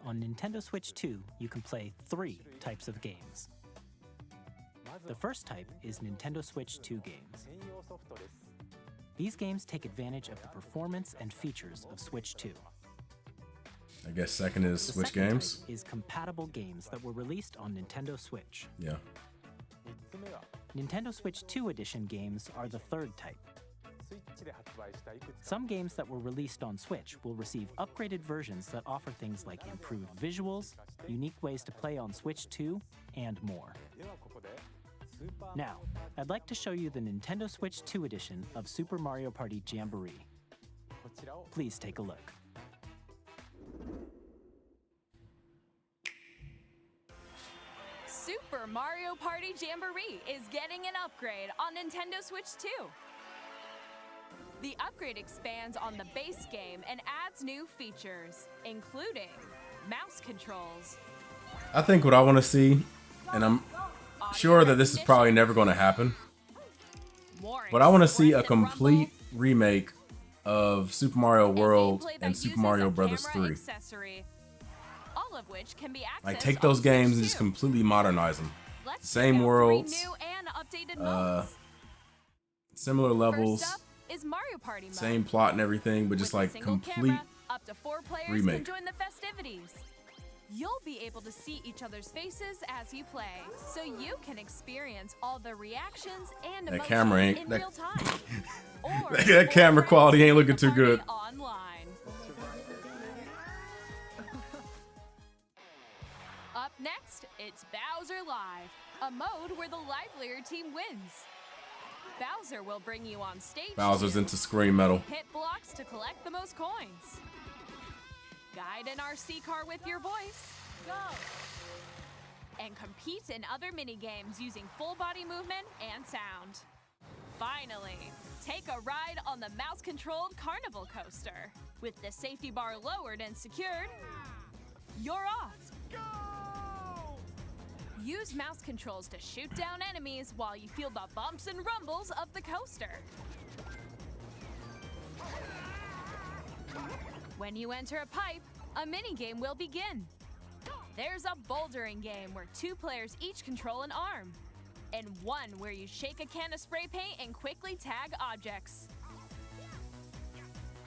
[SPEAKER 3] on Nintendo Switch 2, you can play 3 types of games. The first type is Nintendo Switch 2 games. These games take advantage of the performance and features of Switch 2.
[SPEAKER 1] I guess second is
[SPEAKER 3] The
[SPEAKER 1] Switch
[SPEAKER 3] second
[SPEAKER 1] games.
[SPEAKER 3] type is compatible games that were released on Nintendo Switch.
[SPEAKER 1] Yeah.
[SPEAKER 3] Nintendo Switch 2 Edition games are the third type. Some games that were released on Switch will receive upgraded versions that offer things like improved visuals, unique ways to play on Switch 2, and more. Now, I'd like to show you the Nintendo Switch 2 edition of Super Mario Party Jamboree. Please take a look.
[SPEAKER 8] Super Mario Party Jamboree is getting an upgrade on Nintendo Switch 2. The upgrade expands on the base game and adds new features, including mouse controls.
[SPEAKER 1] I think what I want to see, and I'm sure that this is probably never going to happen, but I want to see a complete remake of Super Mario World and Super Mario Brothers 3.
[SPEAKER 8] All of which can be accessed
[SPEAKER 1] Like, take those games and just completely modernize them. Same worlds, similar levels,
[SPEAKER 8] is Mario Party mode.
[SPEAKER 1] same plot and everything, but just
[SPEAKER 8] With a
[SPEAKER 1] like
[SPEAKER 8] single
[SPEAKER 1] complete
[SPEAKER 8] camera, up to 4 players
[SPEAKER 1] remake.
[SPEAKER 8] can join the festivities. You'll be able to see each other's faces as you play, so you can experience all the reactions and
[SPEAKER 1] That
[SPEAKER 8] emotions
[SPEAKER 1] camera ain't-
[SPEAKER 8] in
[SPEAKER 1] that-
[SPEAKER 8] real time. Or
[SPEAKER 1] that camera
[SPEAKER 8] or
[SPEAKER 1] quality ain't looking
[SPEAKER 8] the
[SPEAKER 1] too
[SPEAKER 8] party
[SPEAKER 1] good.
[SPEAKER 8] Online. Up next, it's Bowser Live, a mode where the livelier team wins. Bowser will bring you on stage.
[SPEAKER 1] Bowser's
[SPEAKER 8] to
[SPEAKER 1] into scream metal.
[SPEAKER 8] hit blocks to collect the most coins. Guide an RC car with your voice. Go! And compete in other mini games using full body movement and sound. Finally, take a ride on the mouse-controlled carnival coaster. With the safety bar lowered and secured, you're off. Use mouse controls to shoot down enemies while you feel the bumps and rumbles of the coaster. When you enter a pipe, a minigame will begin. There's a bouldering game where 2 players each control an arm, and one where you shake a can of spray paint and quickly tag objects.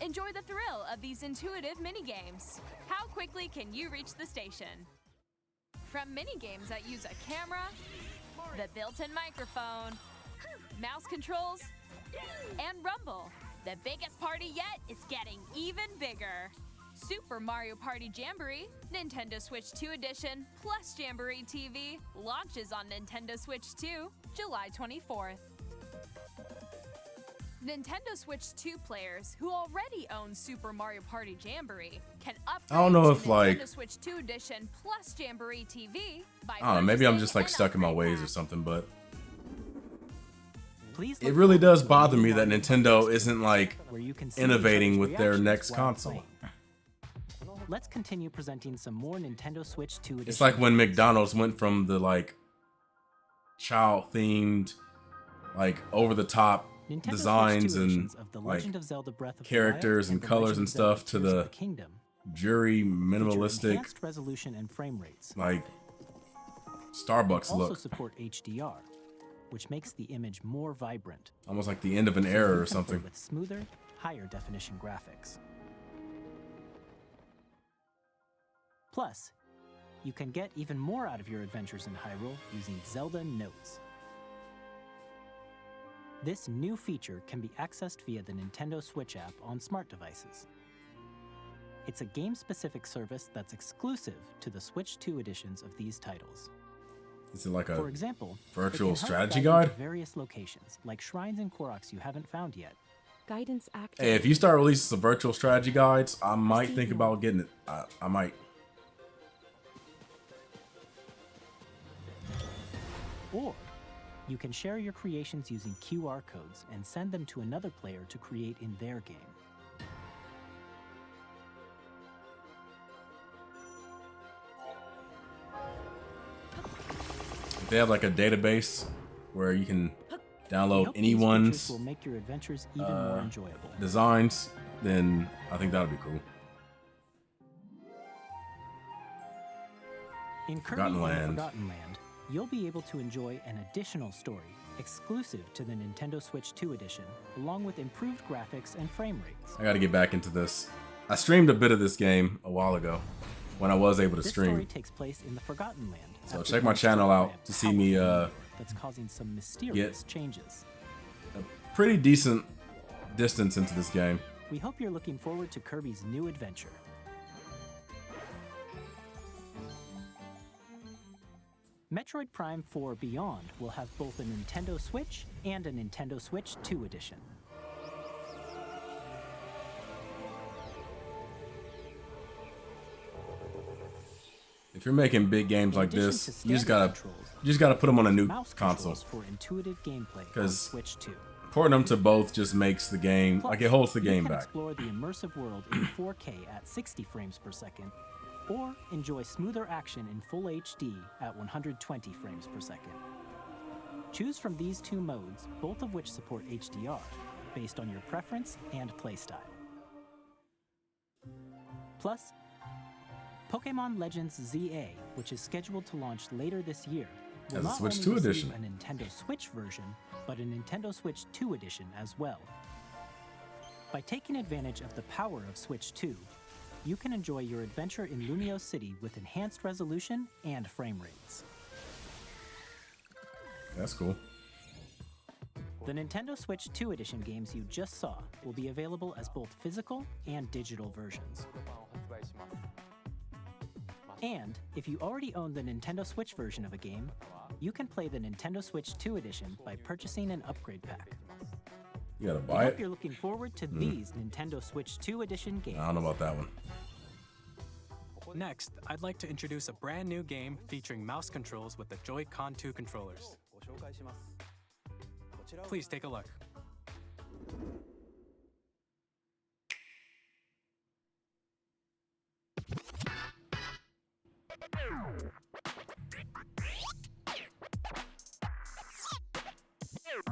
[SPEAKER 8] Enjoy the thrill of these intuitive minigames. How quickly can you reach the station? From minigames that use a camera, the built-in microphone, mouse controls, and rumble, the biggest party yet is getting even bigger. Super Mario Party Jamboree, Nintendo Switch 2 Edition, plus Jamboree TV launches on Nintendo Switch 2, July 24th. Nintendo Switch 2 players who already own Super Mario Party Jamboree can upgrade
[SPEAKER 1] I don't know
[SPEAKER 8] to
[SPEAKER 1] if, like-
[SPEAKER 8] Nintendo Switch 2 Edition plus Jamboree TV by
[SPEAKER 1] I don't know, maybe I'm
[SPEAKER 8] purchasing
[SPEAKER 1] just like
[SPEAKER 8] an
[SPEAKER 1] stuck in my
[SPEAKER 8] upgrade
[SPEAKER 1] ways or
[SPEAKER 8] pack.
[SPEAKER 1] something, but
[SPEAKER 3] Please
[SPEAKER 1] it
[SPEAKER 3] look
[SPEAKER 1] really
[SPEAKER 3] forward
[SPEAKER 1] does
[SPEAKER 3] to the
[SPEAKER 1] bother
[SPEAKER 3] new
[SPEAKER 1] me that
[SPEAKER 3] Mario
[SPEAKER 1] Nintendo
[SPEAKER 3] Party
[SPEAKER 1] isn't like
[SPEAKER 3] where you can see
[SPEAKER 1] innovating
[SPEAKER 3] each
[SPEAKER 1] with
[SPEAKER 3] other's
[SPEAKER 1] their
[SPEAKER 3] reactions
[SPEAKER 1] next
[SPEAKER 3] while
[SPEAKER 1] console.
[SPEAKER 3] playing. Let's continue presenting some more Nintendo Switch 2 Edition.
[SPEAKER 1] It's like when McDonald's went from the like child themed, like over the top
[SPEAKER 3] Nintendo
[SPEAKER 1] designs
[SPEAKER 3] Switch 2
[SPEAKER 1] and
[SPEAKER 3] editions of The
[SPEAKER 1] like
[SPEAKER 3] Legend of Zelda Breath of the
[SPEAKER 1] characters
[SPEAKER 3] Wild
[SPEAKER 1] and
[SPEAKER 3] The
[SPEAKER 1] colors
[SPEAKER 3] Legend
[SPEAKER 1] and
[SPEAKER 3] of Zelda
[SPEAKER 1] stuff to
[SPEAKER 3] Tears of
[SPEAKER 1] the
[SPEAKER 3] the Kingdom
[SPEAKER 1] jury
[SPEAKER 3] feature
[SPEAKER 1] minimalistic
[SPEAKER 3] enhanced resolution and frame rates.
[SPEAKER 1] like Starbucks
[SPEAKER 3] Also
[SPEAKER 1] look,
[SPEAKER 3] support HDR, which makes the image more vibrant.
[SPEAKER 1] almost like the end of an era or
[SPEAKER 3] You can play
[SPEAKER 1] something.
[SPEAKER 3] with smoother, higher definition graphics. Plus, you can get even more out of your adventures in Hyrule using Zelda Notes. This new feature can be accessed via the Nintendo Switch app on smart devices. It's a game-specific service that's exclusive to the Switch 2 editions of these titles.
[SPEAKER 1] Is it like
[SPEAKER 3] For
[SPEAKER 1] a
[SPEAKER 3] example,
[SPEAKER 1] virtual
[SPEAKER 3] it can help
[SPEAKER 1] strategy
[SPEAKER 3] guide you to
[SPEAKER 1] guide?
[SPEAKER 3] various locations, like shrines and Koroks you haven't found yet.
[SPEAKER 9] Guidance active.
[SPEAKER 1] Hey, if you start releasing some virtual strategy guides, I might think about getting it. I might.
[SPEAKER 3] Or you can share your creations using QR codes and send them to another player to create in their game.
[SPEAKER 1] If they have like a database where you can
[SPEAKER 3] We
[SPEAKER 1] download
[SPEAKER 3] hope these features
[SPEAKER 1] anyone's
[SPEAKER 3] will make your adventures even more enjoyable.
[SPEAKER 1] designs, then I think that'd be cool.
[SPEAKER 3] In Kirby
[SPEAKER 1] Forgotten
[SPEAKER 3] and
[SPEAKER 1] Land.
[SPEAKER 3] Forgotten Land, you'll be able to enjoy an additional story exclusive to the Nintendo Switch 2 edition, along with improved graphics and frame rates.
[SPEAKER 1] I gotta get back into this. I streamed a bit of this game a while ago when I was able to
[SPEAKER 3] This story
[SPEAKER 1] stream.
[SPEAKER 3] takes place in the Forgotten Land.
[SPEAKER 1] So
[SPEAKER 3] after
[SPEAKER 1] check my
[SPEAKER 3] the
[SPEAKER 1] channel out
[SPEAKER 3] Ramp
[SPEAKER 1] to see me
[SPEAKER 3] that's causing some mysterious changes.
[SPEAKER 1] a pretty decent distance into this game.
[SPEAKER 3] We hope you're looking forward to Kirby's new adventure. Metroid Prime 4 Beyond will have both a Nintendo Switch and a Nintendo Switch 2 edition.
[SPEAKER 1] If you're making big games
[SPEAKER 3] In
[SPEAKER 1] like
[SPEAKER 3] addition
[SPEAKER 1] this,
[SPEAKER 3] to
[SPEAKER 1] you just
[SPEAKER 3] standard
[SPEAKER 1] gotta
[SPEAKER 3] controls,
[SPEAKER 1] put them on a new
[SPEAKER 3] mouse
[SPEAKER 1] console.
[SPEAKER 3] controls for intuitive gameplay on
[SPEAKER 1] 'Cause
[SPEAKER 3] Switch 2.
[SPEAKER 1] Porting them to both just makes the game like it holds the game
[SPEAKER 3] you can
[SPEAKER 1] back.
[SPEAKER 3] explore the immersive world in 4K at 60 frames per second, or enjoy smoother action in full HD at 120 frames per second. Choose from these two modes, both of which support HDR, based on your preference and playstyle. Plus, Pokemon Legends ZA, which is scheduled to launch later this year, will
[SPEAKER 1] As a
[SPEAKER 3] not
[SPEAKER 1] Switch
[SPEAKER 3] only
[SPEAKER 1] 2
[SPEAKER 3] receive
[SPEAKER 1] edition.
[SPEAKER 3] a Nintendo Switch version, but a Nintendo Switch 2 edition as well. By taking advantage of the power of Switch 2, you can enjoy your adventure in Lumio City with enhanced resolution and frame rates.
[SPEAKER 1] That's cool.
[SPEAKER 3] The Nintendo Switch 2 edition games you just saw will be available as both physical and digital versions. And if you already own the Nintendo Switch version of a game, you can play the Nintendo Switch 2 edition by purchasing an upgrade pack.
[SPEAKER 1] You gotta
[SPEAKER 3] I
[SPEAKER 1] buy
[SPEAKER 3] hope
[SPEAKER 1] it.
[SPEAKER 3] you're looking forward to these Nintendo Switch 2 edition games.
[SPEAKER 1] I don't know about that one.
[SPEAKER 2] Next, I'd like to introduce a brand new game featuring mouse controls with the Joy-Con 2 controllers. Please take a look.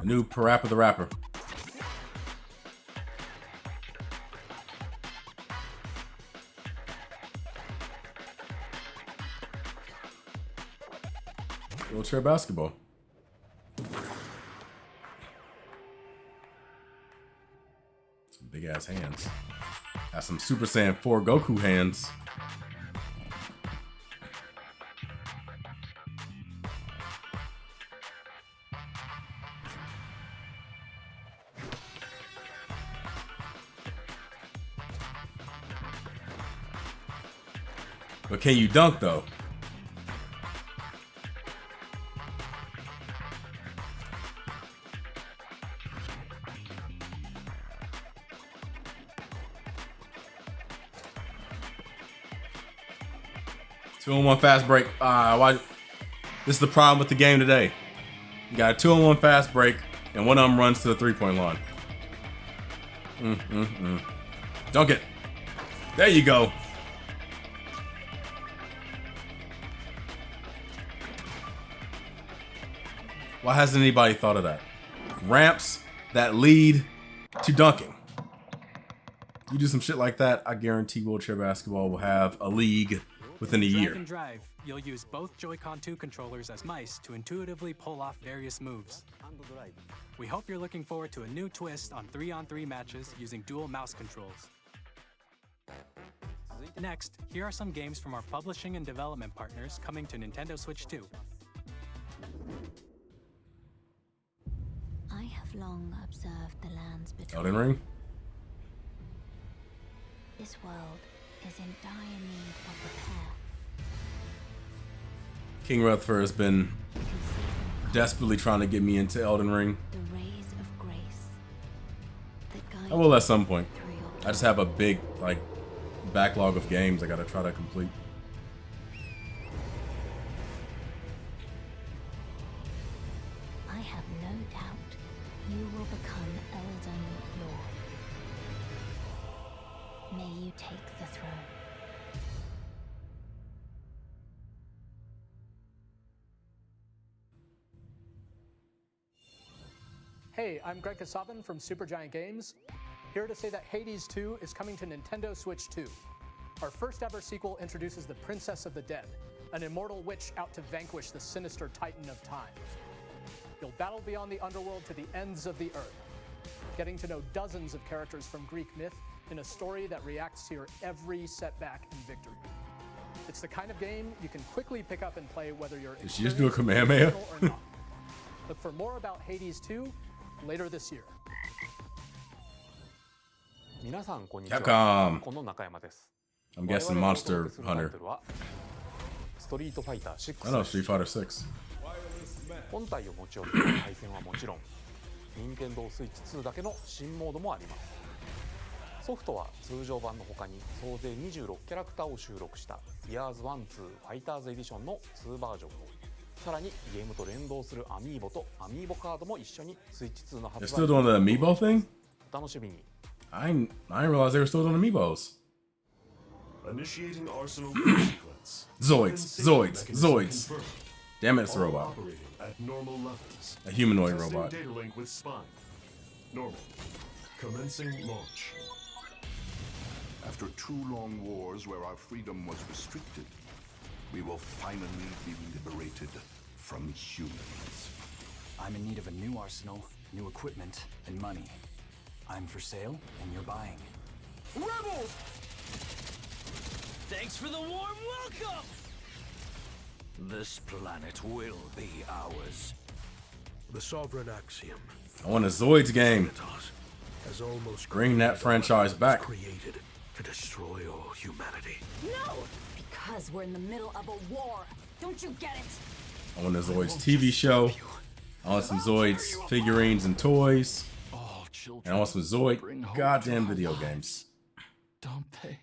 [SPEAKER 1] A new Parappa the Rapper. Wheelchair basketball. Some big ass hands. Got some Super Saiyan 4 Goku hands. But can you dunk though? Two-on-one fast break. Why? This is the problem with the game today. You got a 2-on-1 fast break, and one of them runs to the three-point line. Dunk it. There you go. Why hasn't anybody thought of that? Ramps that lead to dunking. You do some shit like that, I guarantee wheelchair basketball will have a league within a
[SPEAKER 2] Drag
[SPEAKER 1] year.
[SPEAKER 2] and drive, you'll use both Joy-Con 2 controllers as mice to intuitively pull off various moves. We hope you're looking forward to a new twist on 3-on-3 matches using dual mouse controls. Next, here are some games from our publishing and development partners coming to Nintendo Switch 2.
[SPEAKER 9] I have long observed the lands between.
[SPEAKER 1] Elden Ring?
[SPEAKER 9] This world is in dire need of repair.
[SPEAKER 1] King Rutherford has been
[SPEAKER 9] You can see them
[SPEAKER 1] desperately trying to get me into Elden Ring.
[SPEAKER 9] the rays of grace that guide
[SPEAKER 1] I will at some point.
[SPEAKER 9] you through your
[SPEAKER 1] I just have a big like backlog of games I gotta try to complete.
[SPEAKER 9] I have no doubt you will become Elden Lord. May you take the throne.
[SPEAKER 10] Hey, I'm Greg Kasabin from Supergiant Games, here to say that Hades 2 is coming to Nintendo Switch 2. Our first ever sequel introduces the Princess of the Dead, an immortal witch out to vanquish the sinister Titan of Time. You'll battle beyond the underworld to the ends of the earth, getting to know dozens of characters from Greek myth in a story that reacts to your every setback and victory. It's the kind of game you can quickly pick up and play whether you're
[SPEAKER 1] Did she just do a
[SPEAKER 10] experienced,
[SPEAKER 1] Kamehameha?
[SPEAKER 10] professional, or not. Look for more about Hades 2 later this year.
[SPEAKER 11] 皆さんこんにちは。
[SPEAKER 1] Capcom.
[SPEAKER 11] この中山です。
[SPEAKER 1] I'm guessing
[SPEAKER 11] 我々がお
[SPEAKER 1] Monster
[SPEAKER 11] 届けするタイ
[SPEAKER 1] Hunter.
[SPEAKER 11] トルはストリートファイター6
[SPEAKER 1] I know
[SPEAKER 11] です
[SPEAKER 1] Street Fighter 6.
[SPEAKER 11] 本体を持ち寄って対戦はもちろん任天堂スイッチ2だけの新モードもありますソフトは通常版の他に総勢26キャラクターを収録したイヤーズ1、2ファイターズエディションの2バージョンを、さらにゲームと連動するアミーボとアミーボカードも一緒にスイッチ2の発
[SPEAKER 1] They're still doing the amiibo thing?
[SPEAKER 11] お楽しみに。
[SPEAKER 1] I didn't realize they were still doing amiibos.
[SPEAKER 12] Initiating arsenal sequence.
[SPEAKER 1] Zoids. Damn it, it's a robot.
[SPEAKER 12] Operating at normal levels.
[SPEAKER 1] A humanoid
[SPEAKER 12] Testing
[SPEAKER 1] robot.
[SPEAKER 12] Data link with spine. Normal. Commencing launch.
[SPEAKER 13] After 2 long wars where our freedom was restricted, we will finally be liberated from humans.
[SPEAKER 14] I'm in need of a new arsenal, new equipment, and money. I'm for sale, and you're buying.
[SPEAKER 5] Rebels!
[SPEAKER 15] Thanks for the warm welcome! This planet will be ours.
[SPEAKER 12] The sovereign axiom.
[SPEAKER 1] I want a Zoids game.
[SPEAKER 12] Has almost
[SPEAKER 1] Bring that franchise back.
[SPEAKER 12] created to destroy all humanity.
[SPEAKER 16] No! Because we're in the middle of a war. Don't you get it?
[SPEAKER 1] I want a Zoids TV show. I want some Zoids figurines and toys. And I want some Zoid goddamn video games.
[SPEAKER 15] Don't they?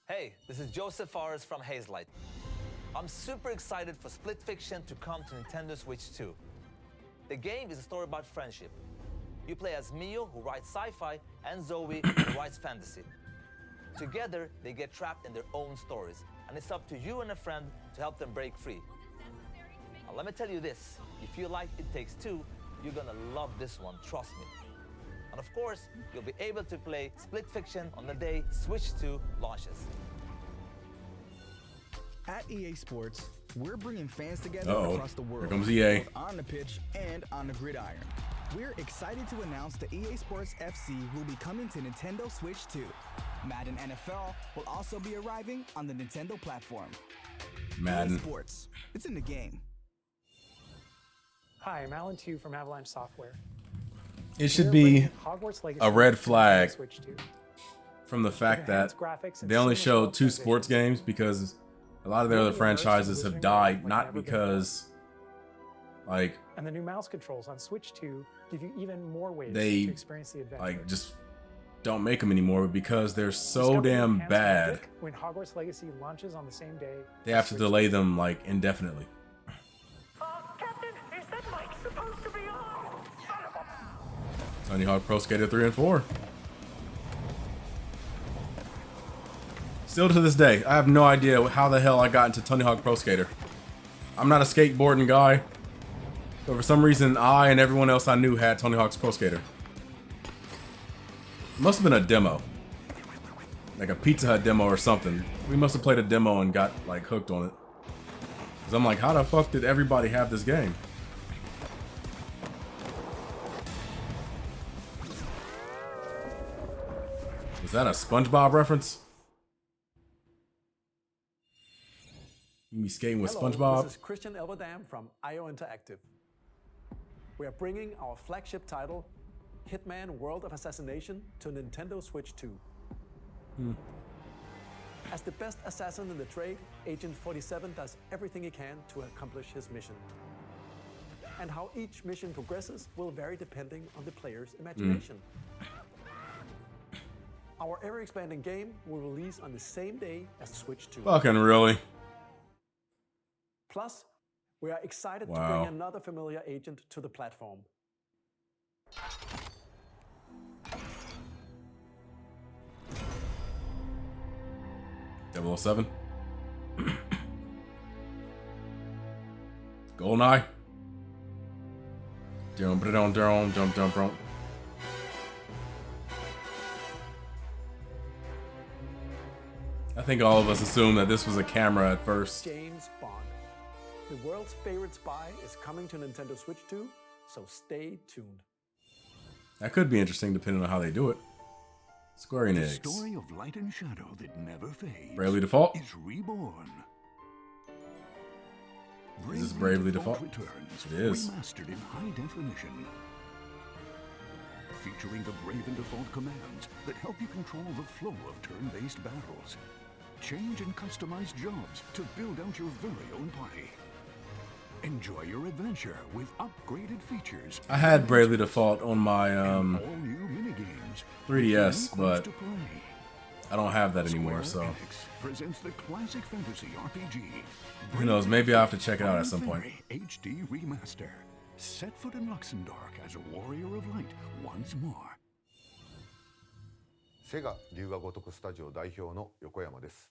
[SPEAKER 17] Hey, this is Joseph Forrest from Hazelight. I'm super excited for Split Fiction to come to Nintendo Switch 2. The game is a story about friendship. You play as Mio, who writes sci-fi, and Zoe, who writes fantasy. Together, they get trapped in their own stories, and it's up to you and a friend to help them break free. Now, let me tell you this, if you like It Takes Two, you're gonna love this one, trust me. And of course, you'll be able to play Split Fiction on the day Switch 2 launches.
[SPEAKER 18] At EA Sports, we're bringing fans together across the world.
[SPEAKER 1] Here comes EA.
[SPEAKER 18] Both on the pitch and on the gridiron. We're excited to announce the EA Sports FC will be coming to Nintendo Switch 2. Madden NFL will also be arriving on the Nintendo platform.
[SPEAKER 1] Madden.
[SPEAKER 18] EA Sports, it's in the game.
[SPEAKER 10] Hi, I'm Alan Tu from Avalanche Software.
[SPEAKER 1] It should be
[SPEAKER 10] Hogwarts Legacy
[SPEAKER 1] a red flag
[SPEAKER 10] Switch 2.
[SPEAKER 1] from the fact that
[SPEAKER 10] Enhanced graphics and
[SPEAKER 1] they only
[SPEAKER 10] seamless
[SPEAKER 1] showed 2
[SPEAKER 10] localization.
[SPEAKER 1] sports games because a lot of their other franchises have died, not because like
[SPEAKER 10] And the new mouse controls on Switch 2 give you even more ways
[SPEAKER 1] they
[SPEAKER 10] to experience the adventure.
[SPEAKER 1] like just don't make them anymore, but because they're so
[SPEAKER 10] Discover the
[SPEAKER 1] damn
[SPEAKER 10] enhanced
[SPEAKER 1] bad,
[SPEAKER 10] magic when Hogwarts Legacy launches on the same day.
[SPEAKER 1] they have to delay them like indefinitely.
[SPEAKER 19] Captain, is that mic supposed to be on?
[SPEAKER 1] Tony Hawk Pro Skater 3 and 4. Still to this day, I have no idea how the hell I got into Tony Hawk Pro Skater. I'm not a skateboarding guy, but for some reason I and everyone else I knew had Tony Hawk's Pro Skater. It must have been a demo. Like a Pizza Hut demo or something. We must have played a demo and got like hooked on it. Cause I'm like, how the fuck did everybody have this game? Is that a SpongeBob reference? You be skating with
[SPEAKER 20] Hello,
[SPEAKER 1] SpongeBob?
[SPEAKER 20] This is Christian Elberdam from IO Interactive. We are bringing our flagship title, Hitman World of Assassination, to Nintendo Switch 2. As the best assassin in the trade, Agent 47 does everything he can to accomplish his mission. And how each mission progresses will vary depending on the player's imagination. Our ever-expanding game will release on the same day as Switch 2.
[SPEAKER 1] Fucking really?
[SPEAKER 20] Plus, we are excited to
[SPEAKER 1] Wow.
[SPEAKER 20] bring another familiar agent to the platform.
[SPEAKER 1] .007. GoldenEye. Dum. I think all of us assumed that this was a camera at first.
[SPEAKER 20] James Bond. The world's favorite spy is coming to Nintendo Switch 2, so stay tuned.
[SPEAKER 1] That could be interesting depending on how they do it. Square
[SPEAKER 13] The
[SPEAKER 1] Enix.
[SPEAKER 13] story of light and shadow that never fades.
[SPEAKER 1] Bravely Default?
[SPEAKER 13] Is reborn.
[SPEAKER 1] Is this Bravely Default?
[SPEAKER 13] Returns,
[SPEAKER 1] It is.
[SPEAKER 13] remastered in high definition. Featuring the Brave and Default commands that help you control the flow of turn-based battles. Change and customize jobs to build out your very own party.
[SPEAKER 12] Enjoy your adventure with upgraded features.
[SPEAKER 1] I had Bravely Default on my
[SPEAKER 12] all new minigames.
[SPEAKER 1] 3DS,
[SPEAKER 12] Close
[SPEAKER 1] but
[SPEAKER 12] to play.
[SPEAKER 1] I don't have that anymore, so
[SPEAKER 12] Square Enix presents the classic fantasy RPG.
[SPEAKER 1] who knows, maybe I'll have to check it out at some point.
[SPEAKER 12] HD remaster. Set foot in Luxembourg as a warrior of light once more.
[SPEAKER 21] セガ龍が如くスタジオ代表の横山です。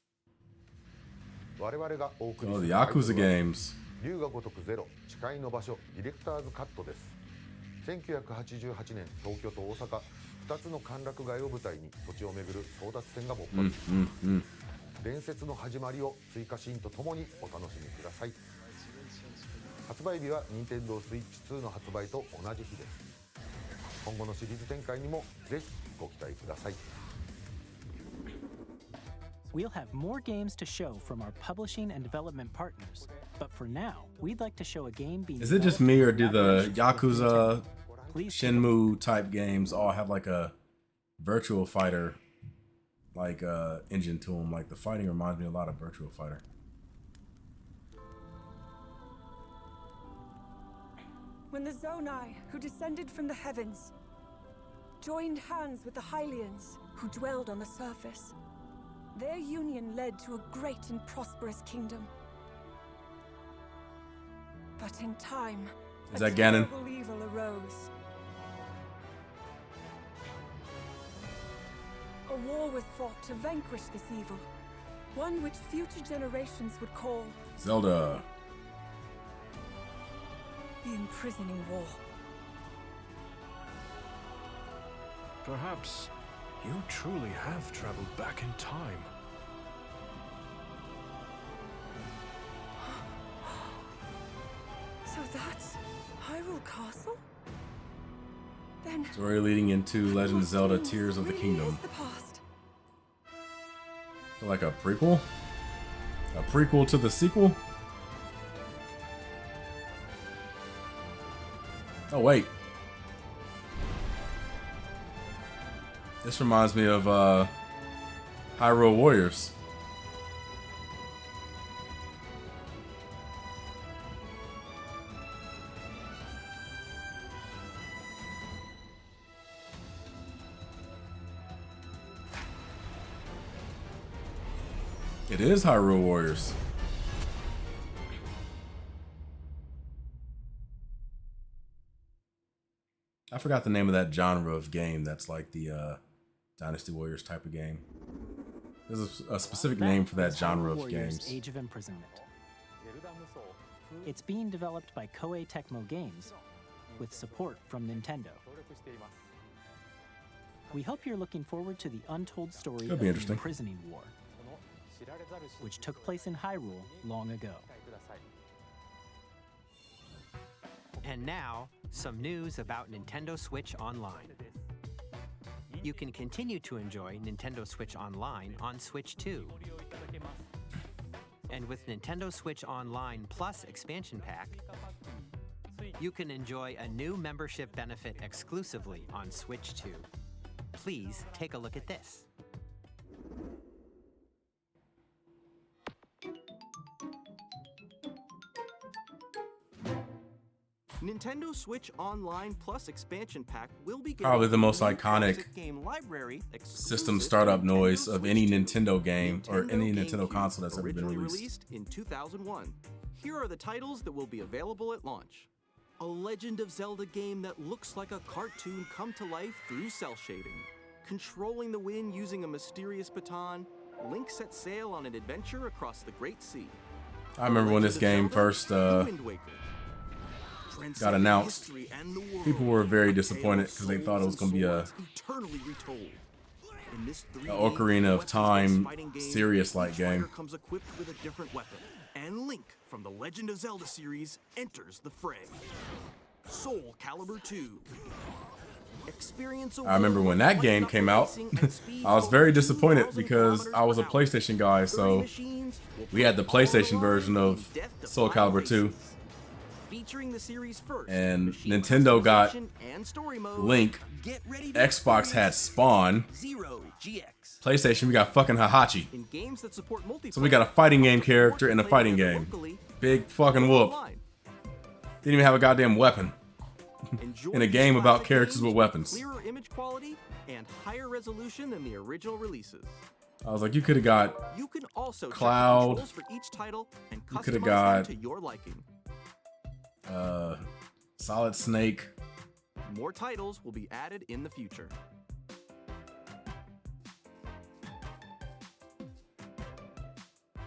[SPEAKER 21] 我々がお送り
[SPEAKER 1] Oh,
[SPEAKER 21] す
[SPEAKER 1] the
[SPEAKER 21] るタイトル
[SPEAKER 1] Yakuza
[SPEAKER 21] は
[SPEAKER 1] games.
[SPEAKER 21] 龍が如くゼロ誓いの場所ディレクターズカットです。1988年東京と大阪2つの歓楽街を舞台に土地を巡る争奪戦が勃発。伝説の始まりを追加シーンとともにお楽しみください。発売日は Nintendo Switch 2の発売と同じ日です。今後のシリーズ展開にもぜひご期待ください。
[SPEAKER 3] We'll have more games to show from our publishing and development partners, but for now, we'd like to show a game being.
[SPEAKER 1] Is it just me, or do the Yakuza, Shenmue type games all have like a virtual fighter, like engine to them? Like the fighting reminds me a lot of Virtual Fighter.
[SPEAKER 22] When the Zonai, who descended from the heavens, joined hands with the Hylians, who dwelled on the surface, their union led to a great and prosperous kingdom. But in time,
[SPEAKER 1] Is
[SPEAKER 22] a
[SPEAKER 1] that Ganon?
[SPEAKER 22] terrible evil arose. A war was fought to vanquish this evil, one which future generations would call
[SPEAKER 1] Zelda.
[SPEAKER 22] the Imprisoning War.
[SPEAKER 12] Perhaps you truly have traveled back in time.
[SPEAKER 22] So that's Hyrule Castle? Then
[SPEAKER 1] Story leading into Legend of Zelda Tears of the
[SPEAKER 22] really
[SPEAKER 1] Kingdom.
[SPEAKER 22] is the past.
[SPEAKER 1] So like a prequel? A prequel to the sequel? Oh wait. This reminds me of Hyrule Warriors. It is Hyrule Warriors. I forgot the name of that genre of game that's like the Dynasty Warriors type of game. There's a specific name for that genre of
[SPEAKER 3] Warriors
[SPEAKER 1] games.
[SPEAKER 3] Age of Imprisonment. It's being developed by Koei Tecmo Games with support from Nintendo. We hope you're looking forward to the untold story
[SPEAKER 1] Could
[SPEAKER 3] of
[SPEAKER 1] be
[SPEAKER 3] the
[SPEAKER 1] interesting.
[SPEAKER 3] Imprisoning War, which took place in Hyrule long ago.
[SPEAKER 4] And now, some news about Nintendo Switch Online. You can continue to enjoy Nintendo Switch Online on Switch 2. And with Nintendo Switch Online Plus Expansion Pack, you can enjoy a new membership benefit exclusively on Switch 2. Please take a look at this.
[SPEAKER 5] Nintendo Switch Online Plus Expansion Pack will be
[SPEAKER 1] Probably the most iconic
[SPEAKER 5] game library
[SPEAKER 1] system startup noise of any Nintendo game or any Nintendo console that's ever been
[SPEAKER 5] originally
[SPEAKER 1] released.
[SPEAKER 5] released in 2001. Here are the titles that will be available at launch. A Legend of Zelda game that looks like a cartoon come to life through cell shading. Controlling the wind using a mysterious baton, Link sets sail on an adventure across the Great Sea.
[SPEAKER 1] I remember when this game first got announced. People were very disappointed because they thought it was going to be a Ocarina of Time serious-like game.
[SPEAKER 5] Comes equipped with a different weapon, and Link from the Legend of Zelda series enters the fray. Soul Calibur 2. Experience a
[SPEAKER 1] I remember when that game came out, I was very disappointed because I was a PlayStation guy, so we had the PlayStation version of Soul Calibur 2.
[SPEAKER 5] Featuring the series first,
[SPEAKER 1] And Nintendo got
[SPEAKER 5] and story mode.
[SPEAKER 1] Link. Xbox had Spawn.
[SPEAKER 5] Zero GX.
[SPEAKER 1] PlayStation, we got fucking Hahachi.
[SPEAKER 5] In games that support multiplayer,
[SPEAKER 1] So we got a fighting game character in a fighting game. Big fucking whoop. Didn't even have a goddamn weapon.
[SPEAKER 5] Enjoy
[SPEAKER 1] In a game
[SPEAKER 5] these
[SPEAKER 1] about
[SPEAKER 5] classic
[SPEAKER 1] characters
[SPEAKER 5] games
[SPEAKER 1] with weapons.
[SPEAKER 5] Clearer image quality and higher resolution than the original releases.
[SPEAKER 1] I was like, you could have got
[SPEAKER 5] You can also
[SPEAKER 1] Cloud.
[SPEAKER 5] check the controls for each title and
[SPEAKER 1] You coulda
[SPEAKER 5] customize
[SPEAKER 1] got-
[SPEAKER 5] them to your liking.
[SPEAKER 1] Solid Snake.
[SPEAKER 5] More titles will be added in the future.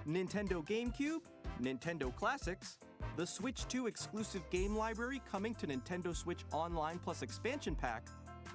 [SPEAKER 5] Nintendo GameCube, Nintendo Classics, the Switch 2 exclusive game library coming to Nintendo Switch Online Plus Expansion Pack,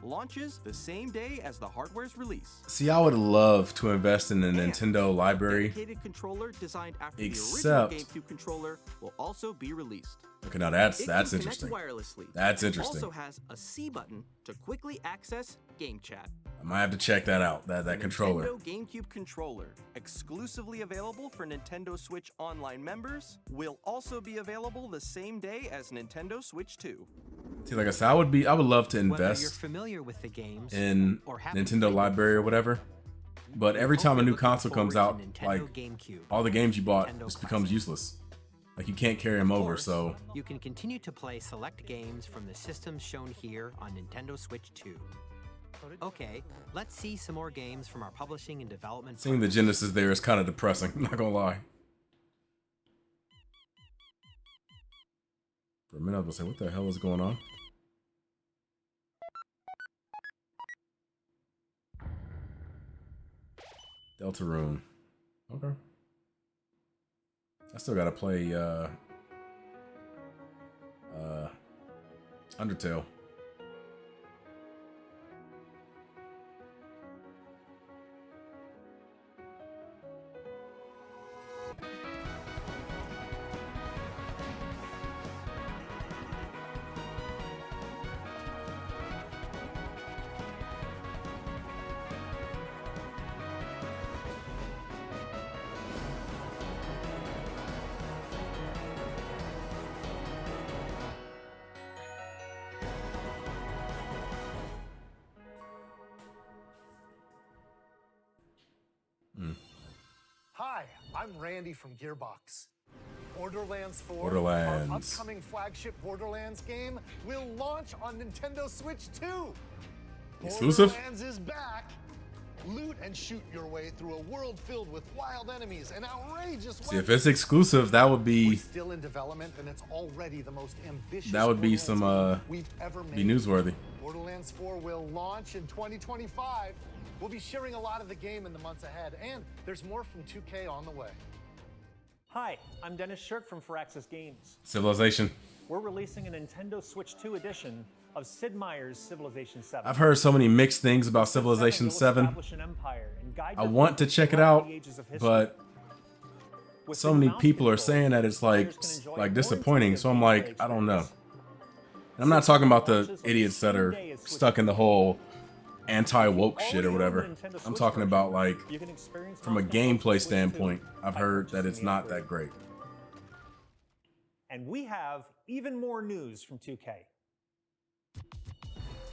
[SPEAKER 5] launches the same day as the hardware's release.
[SPEAKER 1] See, I would love to invest in the Nintendo library.
[SPEAKER 5] Dedicated controller designed after
[SPEAKER 1] Except-
[SPEAKER 5] the original GameCube controller will also be released.
[SPEAKER 1] Okay, now that's
[SPEAKER 5] It can connect
[SPEAKER 1] interesting.
[SPEAKER 5] wirelessly.
[SPEAKER 1] That's
[SPEAKER 5] and
[SPEAKER 1] interesting.
[SPEAKER 5] Also has a C button to quickly access game chat.
[SPEAKER 1] I might have to check that out. That
[SPEAKER 5] The
[SPEAKER 1] controller.
[SPEAKER 5] Nintendo GameCube controller, exclusively available for Nintendo Switch Online members, will also be available the same day as Nintendo Switch 2.
[SPEAKER 1] See, like I said, I would love to
[SPEAKER 4] Whether you're
[SPEAKER 1] invest
[SPEAKER 4] familiar with the games
[SPEAKER 1] in
[SPEAKER 4] or haven't
[SPEAKER 1] Nintendo library or whatever. But every time a new console comes out,
[SPEAKER 4] Nintendo
[SPEAKER 1] like
[SPEAKER 4] GameCube,
[SPEAKER 1] all the games you bought
[SPEAKER 4] Nintendo
[SPEAKER 1] just becomes useless. Like you can't carry them over. So
[SPEAKER 4] you can continue to play select games from the systems shown here on Nintendo Switch 2. Okay, let's see some more games from our publishing and development.
[SPEAKER 1] seeing the Genesis there is kind of depressing. I'm not gonna lie. For a minute, I was gonna say, what the hell is going on? Deltarune. Okay. I still gotta play Undertale.
[SPEAKER 6] Hi, I'm Randy from Gearbox. Borderlands 4,
[SPEAKER 1] Borderlands.
[SPEAKER 6] our upcoming flagship Borderlands game, will launch on Nintendo Switch 2.
[SPEAKER 1] Exclusive?
[SPEAKER 6] Borderlands is back. Loot and shoot your way through a world filled with wild enemies and outrageous
[SPEAKER 1] See, if it's exclusive, that would be
[SPEAKER 6] still in development, and it's already the most ambitious
[SPEAKER 1] that would be
[SPEAKER 6] Borderlands
[SPEAKER 1] some
[SPEAKER 6] game we've ever made.
[SPEAKER 1] be newsworthy.
[SPEAKER 6] Borderlands 4 will launch in 2025. We'll be sharing a lot of the game in the months ahead, and there's more from 2K on the way.
[SPEAKER 7] Hi, I'm Dennis Shirk from Firaxis Games.
[SPEAKER 1] Civilization.
[SPEAKER 7] We're releasing a Nintendo Switch 2 edition of Sid Meier's Civilization 7.
[SPEAKER 1] I've heard so many mixed things about Civilization 7. I want to check it out, but so many people are saying that it's like disappointing. So I'm like, I don't know. And I'm not talking about the idiots that are stuck in the whole anti-woke shit or whatever. I'm talking about like from a gameplay standpoint. I've heard that it's not that great.
[SPEAKER 7] And we have even more news from 2K.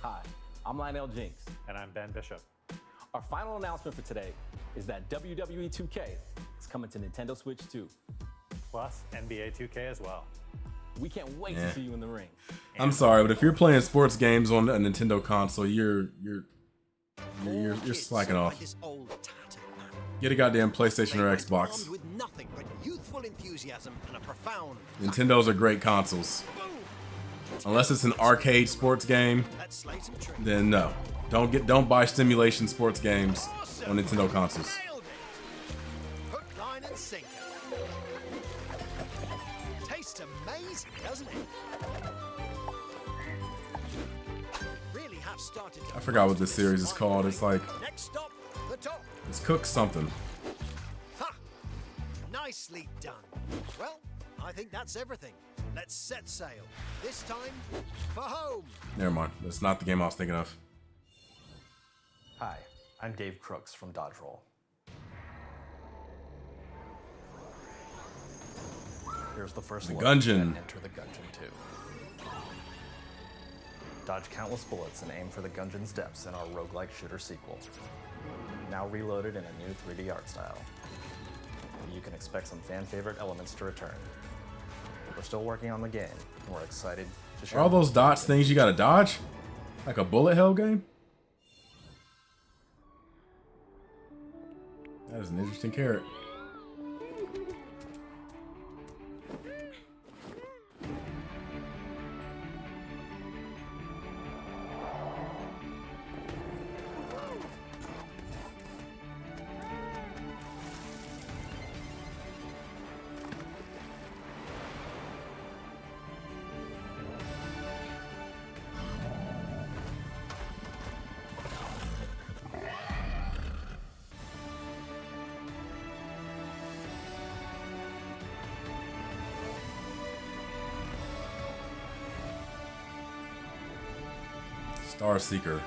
[SPEAKER 23] Hi, I'm Lionel Jinks.
[SPEAKER 7] And I'm Ben Bishop.
[SPEAKER 23] Our final announcement for today is that WWE 2K is coming to Nintendo Switch 2.
[SPEAKER 7] Plus NBA 2K as well.
[SPEAKER 23] We can't wait
[SPEAKER 1] Yeah.
[SPEAKER 23] to see you in the ring.
[SPEAKER 1] I'm sorry, but if you're playing sports games on a Nintendo console, you're slacking off. Get a goddamn PlayStation or Xbox.
[SPEAKER 24] With nothing but youthful enthusiasm and a profound
[SPEAKER 1] Nintendos are great consoles. Unless it's an arcade sports game, then no. Don't buy simulation sports games on Nintendo consoles.
[SPEAKER 24] hook, line, and sinker. Tastes amazing, doesn't it? Really have started to
[SPEAKER 1] I forgot what this series is called. It's like
[SPEAKER 24] Next stop, the top.
[SPEAKER 1] it's Cook something.
[SPEAKER 24] Ha! Nicely done. Well, I think that's everything. Let's set sail. This time for home.
[SPEAKER 1] Never mind. That's not the game I was thinking of.
[SPEAKER 14] Hi, I'm Dave Crooks from Dodge Roll. Here's the first
[SPEAKER 1] The
[SPEAKER 14] look
[SPEAKER 1] Gungeon.
[SPEAKER 14] at Enter the Gungeon 2. Dodge countless bullets and aim for the Gungeon's depths in our roguelike shooter sequel. Now reloaded in a new 3D art style. You can expect some fan favorite elements to return. We're still working on the game, and we're excited to share.
[SPEAKER 1] Are all those dots things you gotta dodge? Like a bullet hell game? That is an interesting carrot. Star Seeker.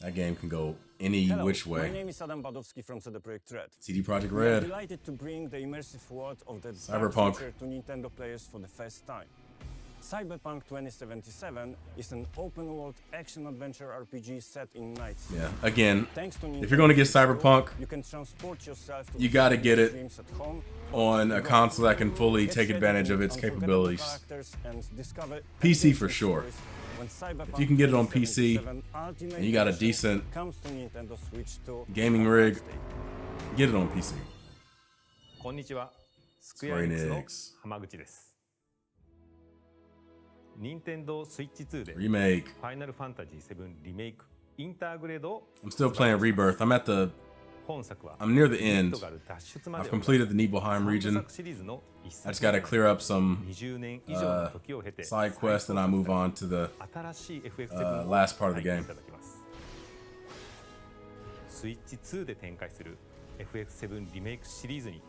[SPEAKER 1] That game can go any
[SPEAKER 2] Hello,
[SPEAKER 1] which way.
[SPEAKER 2] My name is Adam Badowski from CD Projekt Red.
[SPEAKER 1] CD Projekt
[SPEAKER 2] We are
[SPEAKER 1] Red.
[SPEAKER 2] delighted to bring the immersive world of the
[SPEAKER 1] Cyberpunk.
[SPEAKER 2] future to Nintendo players for the first time. Cyberpunk 2077 is an open-world action-adventure RPG set in Night City.
[SPEAKER 1] Yeah. Again,
[SPEAKER 2] Thanks to
[SPEAKER 1] if you're going to get Cyberpunk,
[SPEAKER 2] you can transport yourself to
[SPEAKER 1] you got to get it
[SPEAKER 2] dreams at home,
[SPEAKER 1] on a console that can fully take advantage of its capabilities. PC for sure. If you can get it on PC and you got a decent gaming rig, get it on PC.
[SPEAKER 8] こんにちは。スクエア
[SPEAKER 1] Square
[SPEAKER 8] エニックスの
[SPEAKER 1] Enix
[SPEAKER 8] 浜口です。任天堂スイッチ2で
[SPEAKER 1] Remake.
[SPEAKER 8] ファイナルファンタジー7リメイクインターグレードを
[SPEAKER 1] I'm still playing Rebirth. I'm near the end. I've completed the Nibelheim region. I just gotta clear up some side quests and I move on to the last part of the game.
[SPEAKER 8] スイッチ2で展開する FF7 リメイクシリーズに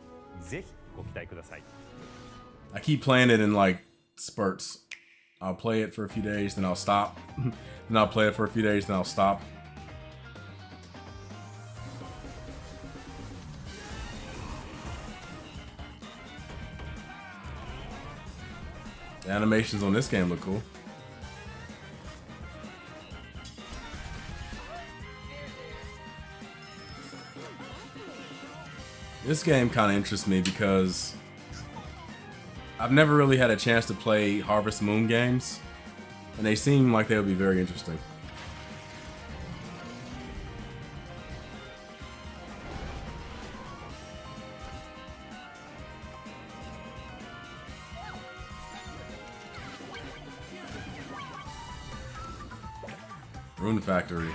[SPEAKER 8] ぜひご期待ください。
[SPEAKER 1] I keep playing it in like spurts. I'll play it for a few days, then I'll stop. Then I'll play it for a few days, then I'll stop. The animations on this game look cool. This game kind of interests me because I've never really had a chance to play Harvest Moon games, and they seem like they would be very interesting. Rune Factory.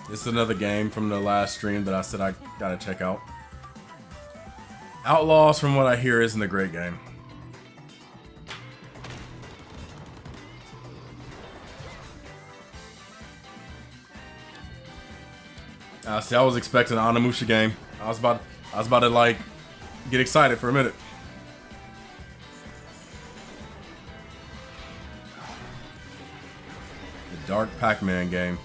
[SPEAKER 1] This is another game from the last stream that I said I gotta check out. Outlaws, from what I hear, isn't a great game. See, I was expecting an Onimusha game. I was about to like get excited for a minute. The Dark Pac-Man game.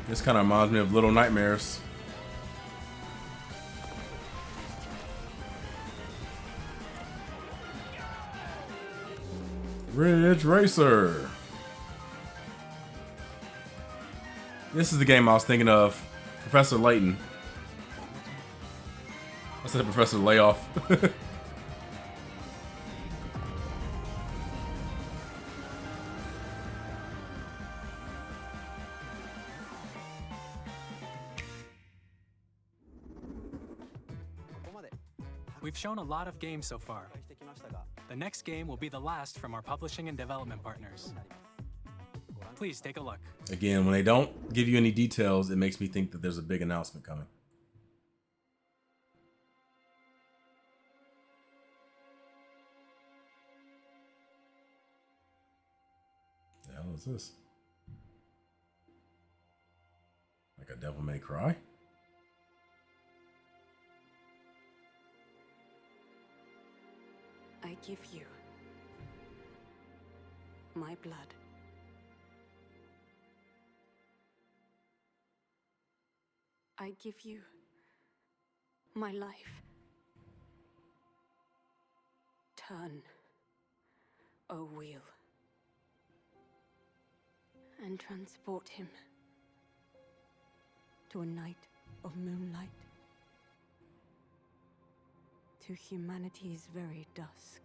[SPEAKER 1] This kind of reminds me of Little Nightmares. Ridge Racer. This is the game I was thinking of. Professor Layton. I said Professor Layoff.
[SPEAKER 10] We've shown a lot of games so far. The next game will be the last from our publishing and development partners. Please take a look.
[SPEAKER 1] Again, when they don't give you any details, it makes me think that there's a big announcement coming. The hell is this? Like a Devil May Cry?
[SPEAKER 16] I give you my blood. I give you my life.
[SPEAKER 9] Turn, O wheel, and transport him to a night of moonlight, to humanity's very dusk.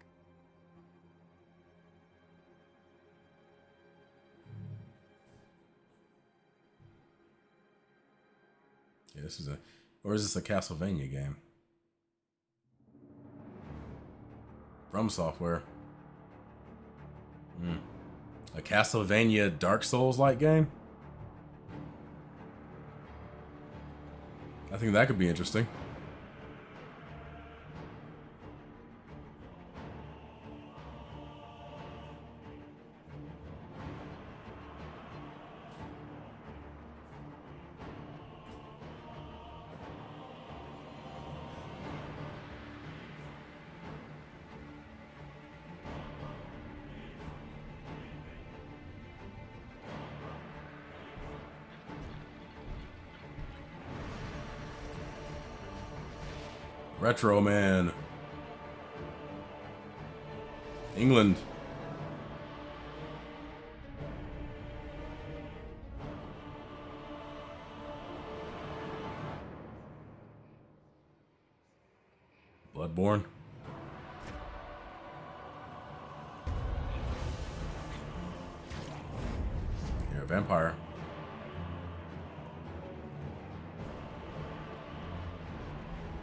[SPEAKER 1] Yeah, this is or is this a Castlevania game? From Software. A Castlevania Dark Souls-like game? I think that could be interesting. Retro Man. England. Bloodborne. You're a vampire.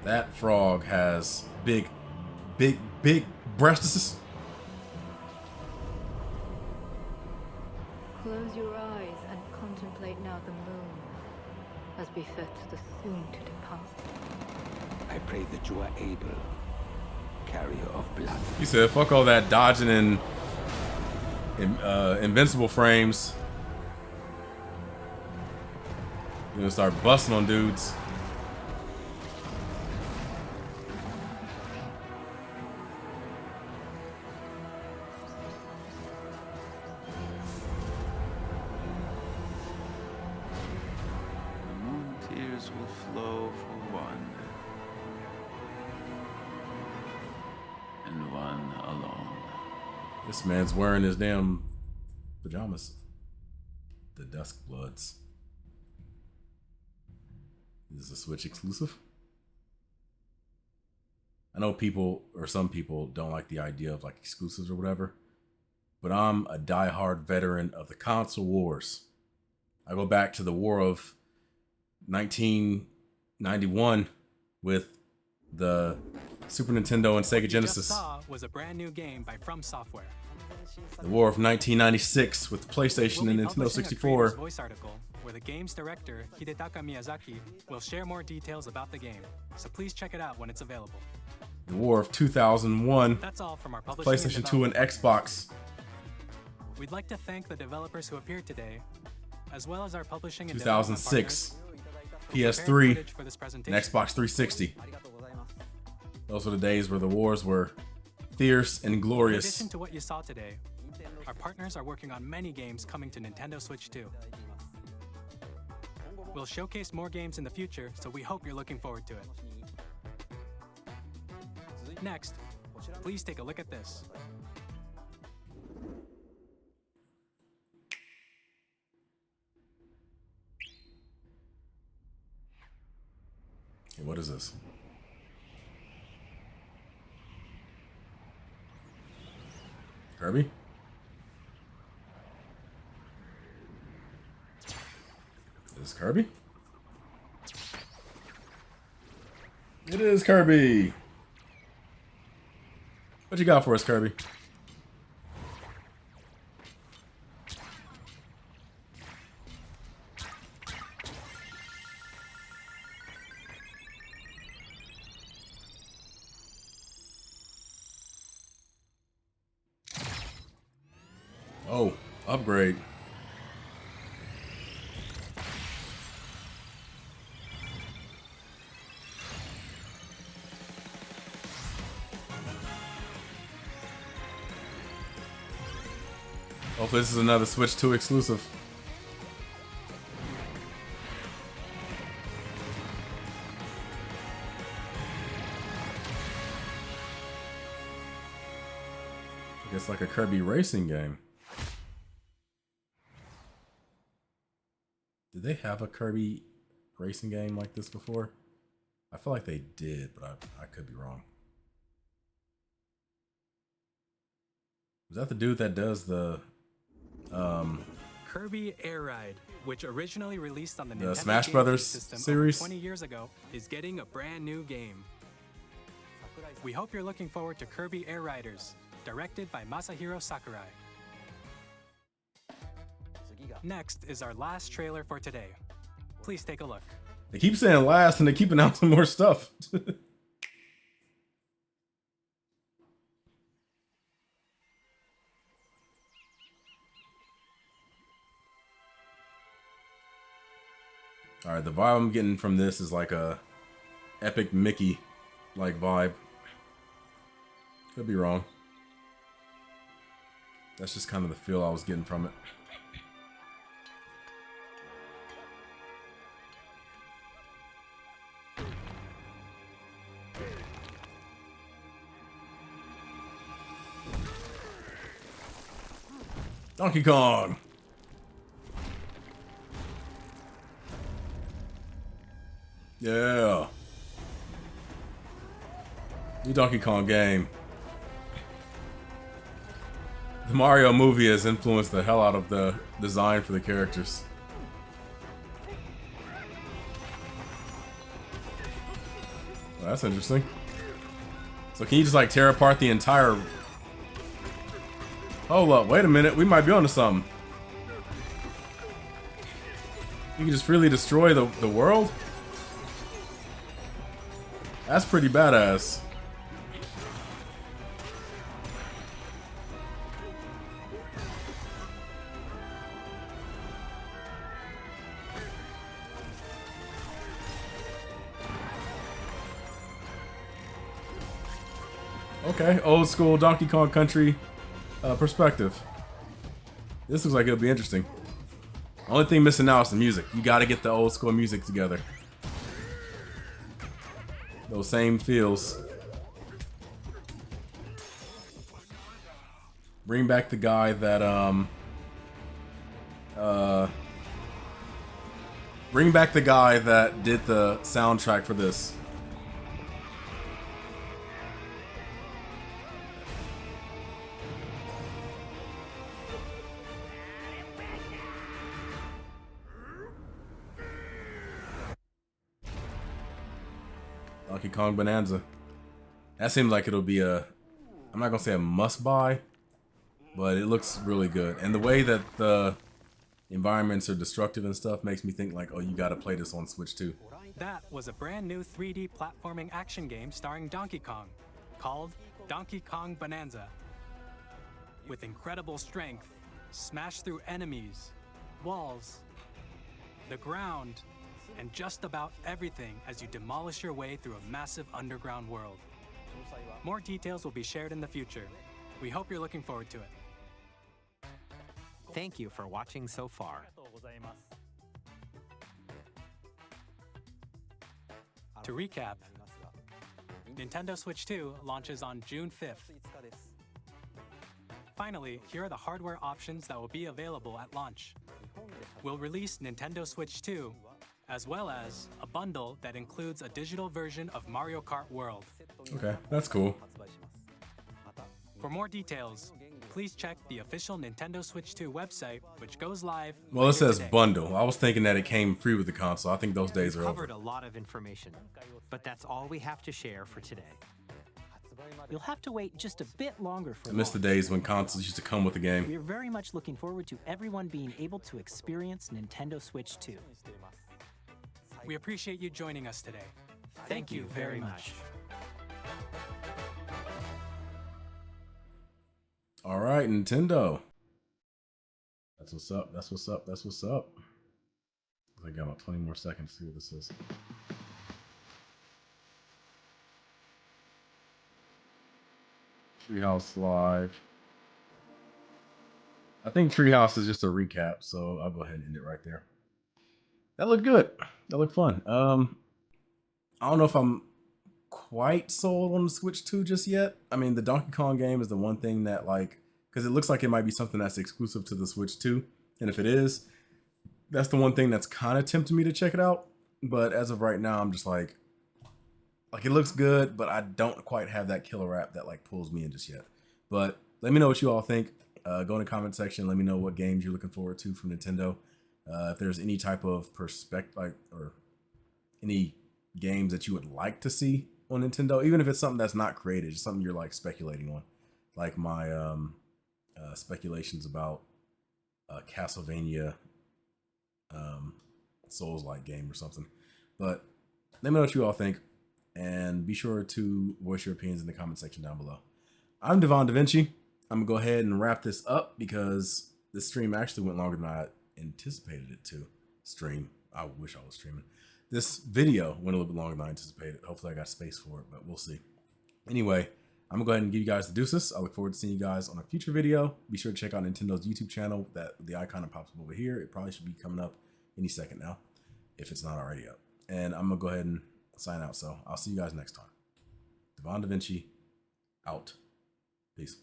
[SPEAKER 1] That frog has big breasts.
[SPEAKER 9] Close your eyes and contemplate now the moon, as befits the soon to depart.
[SPEAKER 12] I pray that you are able, carrier of blood.
[SPEAKER 1] He said, fuck all that dodging in invincible frames. You're gonna start busting on dudes. This man's wearing his damn pajamas. The Dusk Bloods. This is a Switch exclusive. I know people, or some people, don't like the idea of like exclusives or whatever, but I'm a diehard veteran of the console wars. I go back to the war of 1991 with the Super Nintendo and Sega Genesis.
[SPEAKER 3] What you just saw was a brand new game by From Software.
[SPEAKER 1] The war of 1996 with PlayStation and Nintendo 64.
[SPEAKER 3] Voice article where the game's director Hidetaka Miyazaki will share more details about the game. So please check it out when it's available.
[SPEAKER 1] The war of 2001.
[SPEAKER 3] That's all from our publishing
[SPEAKER 1] PlayStation 2 and Xbox.
[SPEAKER 3] We'd like to thank the developers who appeared today, as well as our publishing and
[SPEAKER 1] 2006, PS3, and Xbox 360. Those were the days where the wars were fierce and glorious.
[SPEAKER 3] In addition to what you saw today, our partners are working on many games coming to Nintendo Switch 2. We'll showcase more games in the future, so we hope you're looking forward to it. Next, please take a look at this.
[SPEAKER 1] Okay, what is this? Kirby? Is this Kirby? It is Kirby! What you got for us, Kirby? Oh, upgrade. Hopefully this is another Switch 2 exclusive. It's like a Kirby racing game. Did they have a Kirby racing game like this before? I feel like they did, but I could be wrong. Was that the dude that does the
[SPEAKER 11] Kirby Air Ride, which originally released on the
[SPEAKER 1] The
[SPEAKER 11] Nintendo
[SPEAKER 1] Smash
[SPEAKER 11] GameCube
[SPEAKER 1] Brothers
[SPEAKER 11] system
[SPEAKER 1] series?
[SPEAKER 11] over 20 years ago, is getting a brand new game. We hope you're looking forward to Kirby Air Riders, directed by Masahiro Sakurai. Next is our last trailer for today. Please take a look.
[SPEAKER 1] They keep saying last and they keep announcing more stuff. All right, the vibe I'm getting from this is like a epic Mickey like vibe. Could be wrong. That's just kind of the feel I was getting from it. Donkey Kong. Yeah. New Donkey Kong game. The Mario movie has influenced the hell out of the design for the characters. Well, that's interesting. So can you just like tear apart the entire... Hold up, wait a minute, we might be onto something. You can just freely destroy the world? That's pretty badass. Okay, old school Donkey Kong Country perspective. This looks like it'll be interesting. Only thing missing now is the music. You gotta get the old school music together. Those same feels. Bring back the guy that bring back the guy that did the soundtrack for this. Donkey Kong Bonanza. That seems like it'll be a, I'm not gonna say a must buy, but it looks really good. And the way that the environments are destructive and stuff makes me think like, oh, you gotta play this on Switch too.
[SPEAKER 11] That was a brand new 3D platforming action game starring Donkey Kong, called Donkey Kong Bonanza. With incredible strength, smash through enemies, walls, the ground, and just about everything as you demolish your way through a massive underground world. More details will be shared in the future. We hope you're looking forward to it.
[SPEAKER 4] Thank you for watching so far.
[SPEAKER 11] To recap, Nintendo Switch 2 launches on June 5th. Finally, here are the hardware options that will be available at launch. We'll release Nintendo Switch 2, as well as a bundle that includes a digital version of Mario Kart World.
[SPEAKER 1] Okay, that's cool.
[SPEAKER 11] For more details, please check the official Nintendo Switch 2 website, which goes live.
[SPEAKER 1] Well, it says
[SPEAKER 11] today.
[SPEAKER 1] bundle. I was thinking that it came free with the console. I think those days are over.
[SPEAKER 4] Covered a lot of information, but that's all we have to share for today.
[SPEAKER 3] You'll have to wait just a bit longer for
[SPEAKER 1] I miss the days when consoles used to come with the game.
[SPEAKER 3] We're very much looking forward to everyone being able to experience Nintendo Switch 2.
[SPEAKER 11] We appreciate you joining us today.
[SPEAKER 3] Thank you very much.
[SPEAKER 1] All right, Nintendo. That's what's up. That's what's up. That's what's up. I got about 20 more seconds to see what this is. Treehouse Live. I think Treehouse is just a recap, so I'll go ahead and end it right there. That looked good. That looked fun. I don't know if I'm quite sold on the Switch 2 just yet. I mean, the Donkey Kong game is the one thing that like because it looks like it might be something that's exclusive to the Switch 2. And if it is, that's the one thing that's kind of tempting me to check it out. But as of right now, I'm just like it looks good, but I don't quite have that killer app that like pulls me in just yet. But let me know what you all think. Go in the comment section. Let me know what games you're looking forward to from Nintendo. If there's any type of perspective or any games that you would like to see on Nintendo, even if it's something that's not created, just something you're like speculating on, like my speculations about Castlevania Souls-like game or something. But let me know what you all think, and be sure to voice your opinions in the comment section down below. I'm Devon DaVinci. I'm gonna go ahead and wrap this up because this stream actually went longer than I anticipated it to stream. I wish I was streaming. This video went a little bit longer than I anticipated. Hopefully I got space for it, but we'll see. Anyway, I'm gonna go ahead and give you guys the deuces. I look forward to seeing you guys on a future video. Be sure to check out Nintendo's YouTube channel. That the icon that pops up over here. It probably should be coming up any second now, if it's not already up. And I'm gonna go ahead and sign out. So I'll see you guys next time. Devon DaVinci out. Peace.